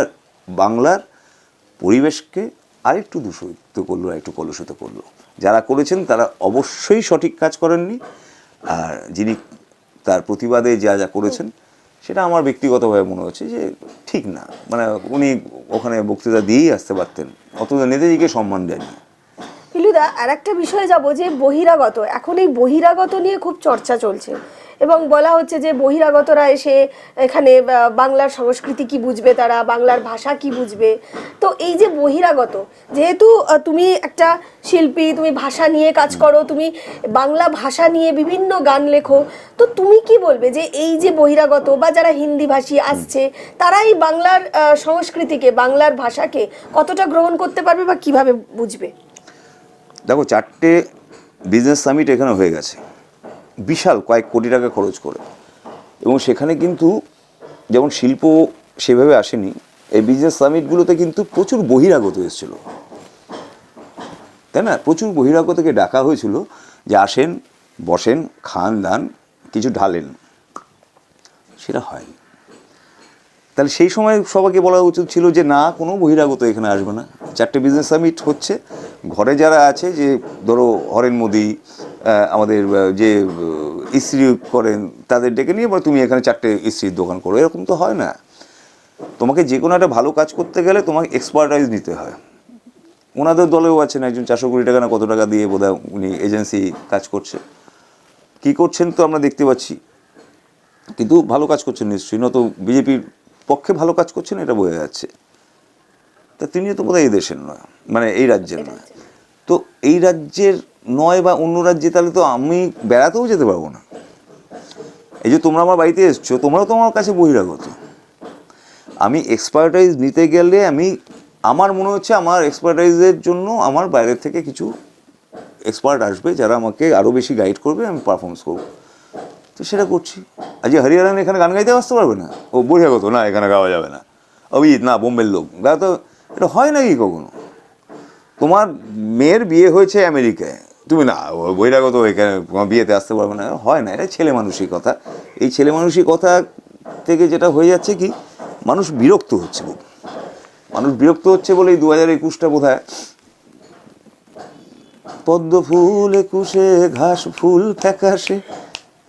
Speaker 3: বাংলার পরিবেশকে আরেকটু দূষিত করলো, আরেকটু কলুষিত করলো। যারা করেছেন তারা অবশ্যই সঠিক কাজ করেননি, আর যিনি তার প্রতিবাদে যা করেছেন সেটা আমার ব্যক্তিগতভাবে মনে হচ্ছে যে ঠিক না। মানে উনি ওখানে বক্তৃতা দিয়েই আসতে পারতেন, অথচ নেতাজিকে সম্মান দেননি।
Speaker 2: পিলুদা, আর একটা বিষয়ে যাব, যে বহিরাগত, এখন এই বহিরাগত নিয়ে খুব চর্চা চলছে এবং বলা হচ্ছে যে বহিরাগতরা এসে এখানে বাংলার সংস্কৃতি কি বুঝবে, তারা বাংলার ভাষা কি বুঝবে। তো এই যে বহিরাগত, যেহেতু তুমি একটা শিল্পী, তুমি ভাষা নিয়ে কাজ করো, তুমি বাংলা ভাষা নিয়ে বিভিন্ন গান লেখো, তো তুমি কি বলবে যে এই যে বহিরাগত বা যারা হিন্দি ভাষী আসছে, তারাই বাংলার সংস্কৃতিকে, বাংলার ভাষাকে কতটা গ্রহণ করতে পারবে বা কিভাবে বুঝবে?
Speaker 3: দেখো, 4টে বিজনেস সামিট এখানে হয়ে গেছে, বিশাল কয়েক কোটি টাকা খরচ করে, এবং সেখানে কিন্তু যেমন শিল্প সেভাবে আসেনি, এই বিজনেস সামিটগুলোতে কিন্তু প্রচুর বহিরাগত এসেছিলো, তাই না? প্রচুর বহিরাগতকে ডাকা হয়েছিল যে আসেন, বসেন, খান, দান, কিছু ঢালেন, সেটা হয়নি। তাহলে সেই সময় সবাইকে বলা উচিত ছিল যে না, কোনো বহিরাগত এখানে আসবে না। 4টে বিজনেস সামিট হচ্ছে, ঘরে যারা আছে, যে ধরো হরেন মোদি, আমাদের যে ইস্ত্রি করেন, তাদের ডেকে নিয়ে তুমি এখানে 4টে ইস্ত্রির দোকান করো, এরকম তো হয় না। তোমাকে যে কোনো একটা ভালো কাজ করতে গেলে তোমাকে এক্সপার্টাইজ নিতে হয়। ওনাদের দলেও আছেন একজন 400 কোটি টাকা না কত টাকা দিয়ে বোধহয় উনি এজেন্সি কাজ করছে, কী করছেন তো আমরা দেখতে পাচ্ছি, কিন্তু ভালো কাজ করছেন নিশ্চয়ই, নত বিজেপির পক্ষে ভালো কাজ করছেন এটা বোঝা যাচ্ছে। তা তিনিও তো বোধহয় এই দেশের নয়, মানে এই রাজ্যের নয়। তো এই রাজ্যের নয় বা অন্য রাজ্যে, তাহলে তো আমি বেড়াতেও যেতে পারবো না। এই যে তোমরা আমার বাড়িতে এসছো, তোমরাও তো আমার কাছে বহিরাগত। আমি এক্সপার্টাইজ নিতে গেলে আমার মনে হচ্ছে আমার এক্সপার্টাইজের জন্য আমার বাইরের থেকে কিছু এক্সপার্ট আসবে, যারা আমাকে আরও বেশি গাইড করবে, আমি পারফরমেন্স করবো। তো সেটা করছি। আজ হরিয়ানান এখানে গান গাইতে আসতে পারবে না, ও বহিরাগত, না এখানে গাওয়া যাবে না, অভিজিৎ না বোম্বের লোক গা, তো এটা হয় নাকি কখনো? তোমার মেয়ের বিয়ে হয়েছে আমেরিকায়, তুমি না বহিরাগত এখানে তোমার বিয়েতে আসতে পারবে না, হয় না। এটা ছেলে মানুষই কথা। এই ছেলে মানুষই কথা থেকে যেটা হয়ে যাচ্ছে কি, মানুষ বিরক্ত হচ্ছে খুব, মানুষ বিরক্ত হচ্ছে বলেই 2021টা বোধ হয় পদ্ম ফুল একুশে ঘাস ফুল ফ্যাকাশে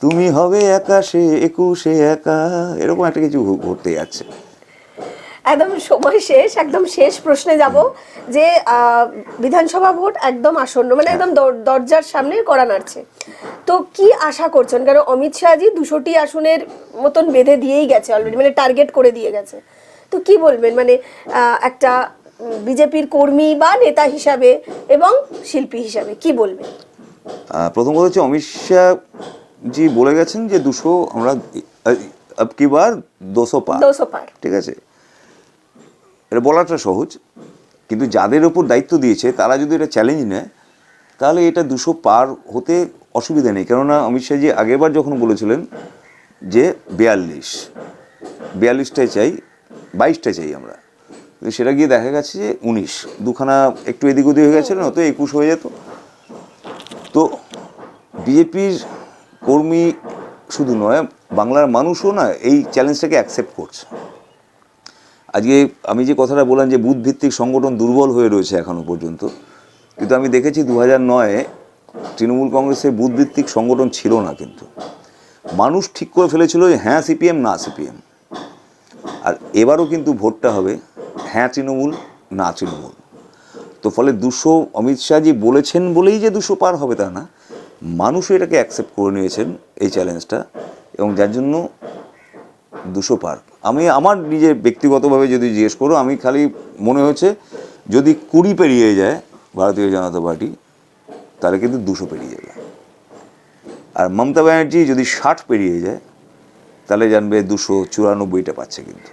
Speaker 3: তুমি হবে একাশে একুশে একা, এরকম একটা কিছু ঘটতে যাচ্ছে।
Speaker 2: একদম সময় শেষ, একদম শেষ প্রশ্নে যাব যে বিধানসভা ভোট একদম আসন্ন, মানে একদম দরজার সামনে কড়া নাড়ছে, তো কি আশা করছেন? কারণ অমিত শাহজি 200টি আসনের মতন বেঁধে দিয়েই গেছে অলরেডি, মানে টার্গেট করে দিয়ে গেছে, তো কি বলবেন মানে একটা বিজেপির কর্মী বা নেতা হিসাবে এবং শিল্পী হিসাবে কি বলবেন?
Speaker 3: প্রথম কথা হচ্ছে অমিত শাহ জি বলে গেছেন যে 200 আমরা আব কি বার 200 পার, ঠিক আছে, এটা বলাটা সহজ, কিন্তু যাদের ওপর দায়িত্ব দিয়েছে তারা যদি এটা চ্যালেঞ্জ নেয় তাহলে এটা 200 পার হতে অসুবিধা নেই। কেননা অমিত শাহজি আগেরবার যখন বলেছিলেন যে 42টাই চাই, 22টা চাই আমরা, কিন্তু সেটা গিয়ে দেখা গেছে যে 19, দুখানা একটু এদিক ওদিক হয়ে গেছে না, তো 21 হয়ে যেত। তো বিজেপির কর্মী শুধু নয়, বাংলার মানুষও না এই চ্যালেঞ্জটাকে অ্যাকসেপ্ট করছে। আজকে আমি যে কথাটা বললাম যে বুথ ভিত্তিক সংগঠন দুর্বল হয়ে রয়েছে এখনো পর্যন্ত, কিন্তু আমি দেখেছি 2009-এ তৃণমূল কংগ্রেসের বুথ ভিত্তিক সংগঠন ছিল না, কিন্তু মানুষ ঠিক করে ফেলেছিল যে হ্যাঁ সিপিএম না সিপিএম। আর এবারও কিন্তু ভোটটা হবে হ্যাঁ তৃণমূল না তৃণমূল। তো ফলে 200 অমিত শাহজি বলেছেন বলেই যে 200 পার হবে তা না, মানুষও এটাকে অ্যাকসেপ্ট করে নিয়েছেন এই চ্যালেঞ্জটা, এবং যার জন্য 200 পার। আমি আমার নিজের ব্যক্তিগতভাবে যদি জিজ্ঞেস করো, আমি খালি মনে হয়েছে যদি 20 পেরিয়ে যায় ভারতীয় জনতা পার্টি তাহলে কিন্তু 200 পেরিয়ে যাবে, আর মমতা ব্যানার্জি যদি 60 পেরিয়ে যায় তাহলে জানবে 294টা পাচ্ছে কিন্তু।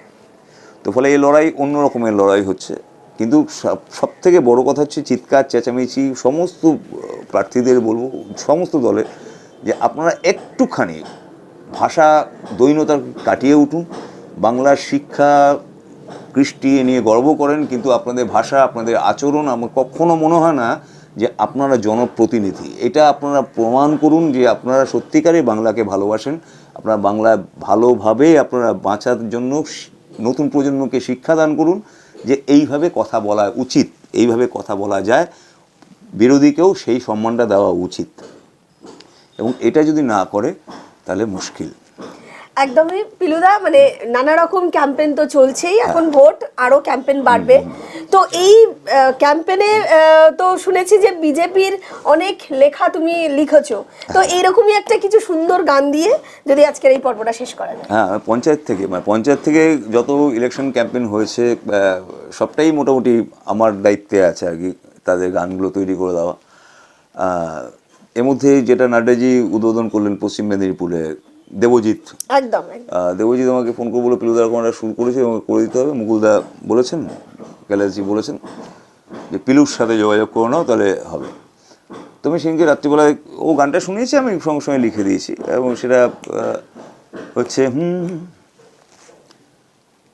Speaker 3: তো ফলে এই লড়াই অন্য রকমের লড়াই হচ্ছে, কিন্তু সব থেকে বড় কথা হচ্ছে চিৎকার চেঁচামেচি সমস্ত প্রার্থীদের বলবো, সমস্ত দলের, যে আপনারা একটুখানি ভাষা দৈন্যতা কাটিয়ে উঠুন, বাংলার শিক্ষা কৃষ্টি নিয়ে গর্ব করেন, কিন্তু আপনাদের ভাষা আপনাদের আচরণ আমার কখনো মনে হয় না যে আপনারা জনপ্রতিনিধি। এটা আপনারা প্রমাণ করুন যে আপনারা সত্যিকারে বাংলাকে ভালোবাসেন, আপনারা বাংলা ভালোভাবে আপনারা বাঁচার জন্য নতুন প্রজন্মকে শিক্ষাদান করুন যে এইভাবে কথা বলা উচিত, এইভাবে কথা বলা যায়, বিরোধীকেও সেই সম্মানটা দেওয়া উচিত, এবং এটা যদি না করে তাহলে মুশকিল।
Speaker 2: একদমই পিলুদা, মানে নানা রকম ক্যাম্পেইন তো চলছেই, এখন ভোট আরো ক্যাম্পেইন বাড়বে, তো এই ক্যাম্পেইনে তো শুনেছি যে বিজেপির অনেক লেখা তুমি লিখেছো, তো এইরকমই একটা কিছু সুন্দর গান দিয়ে যদি আজকের এই পর্বটা শেষ করা যায়।
Speaker 3: হ্যাঁ, পঞ্চায়েত থেকে যত ইলেকশন ক্যাম্পেইন হয়েছে সবটাই মোটামুটি আমার দায়িত্বে আছে আর কি, তাদের গানগুলো তৈরি করে দেওয়া। এর মধ্যে যেটা নাড্ডাজি উদ্বোধন করলেন পশ্চিম মেদিনীপুরে, দেবজিৎ আমাকে ফোন করে বলে পিলুদা এরকম একটা শুরু করেছে এবং করে দিতে হবে, মুকুলদা বলেছেন, কৈলাসজি বলেছেন যে পিলুর সাথে যোগাযোগ করে নাও তাহলে হবে। তো আমি সেদিনকে রাত্রিবেলায় ও গানটা শুনিয়েছি, আমি সঙ্গে সঙ্গে লিখে দিয়েছি, এবং সেটা হচ্ছে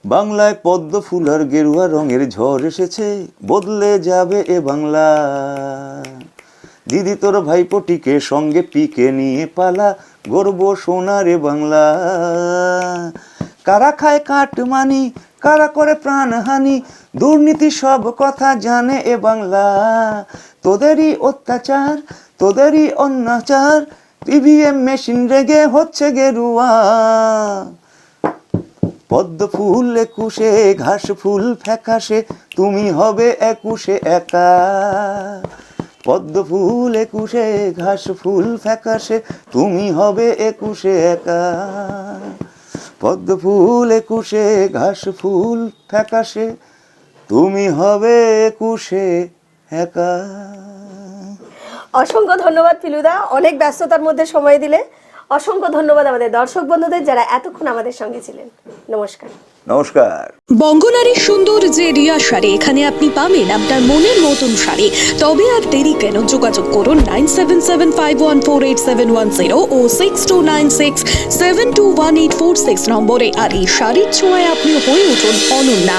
Speaker 3: বাংলায় পদ্ম ফুল আর গেরুয়া রঙের ঝড় এসেছে, বদলে যাবে এ বাংলা, দিদি তোর ভাইপোটিকে সঙ্গে পিকে নিয়ে পালা, গর্ব সোনারে বাংলা, কারা খায় কাটমানি, কারা করে প্রাণহানি, দুর্নীতি সব কথা জানে এ বাংলা, তোদেরই অত্যাচার তোদেরই অন্যাচার, ইভিএম মেশিন রেগে হচ্ছে গেরুয়া, পদ্ম ফুল একুশে ঘাস ফুল ফ্যাকাশে তুমি হবে একুশে একা, পদ্ম ফুল একুশে ঘাস ফুল ফ্যাকাশে তুমি হবে একুশে একা, পদ্ম ফুল একুশে ঘাস ফুল ফ্যাকাশে তুমি হবে একুশে একা।
Speaker 2: অসংখ্য ধন্যবাদ পিলুদা, অনেক ব্যস্ততার মধ্যে সময় দিলে। অসংখ্য ধন্যবাদ আমাদের দর্শক বন্ধুদের যারা এতক্ষণ আমাদের সঙ্গে ছিলেন। নমস্কার।
Speaker 3: নমস্কার।
Speaker 4: বঙ্গনারীর সুন্দর যে রিয়া শাড়ি, এখানে আপনি পাবেন আপনার মনের মতন শাড়ি। তবে আর দেরি কেন, যোগাযোগ করুন 9775148710 ও 6296721846 নম্বরে। আর এই শাড়ির ছোঁয়ায় আপনি হয়ে উঠুন অনন্যা।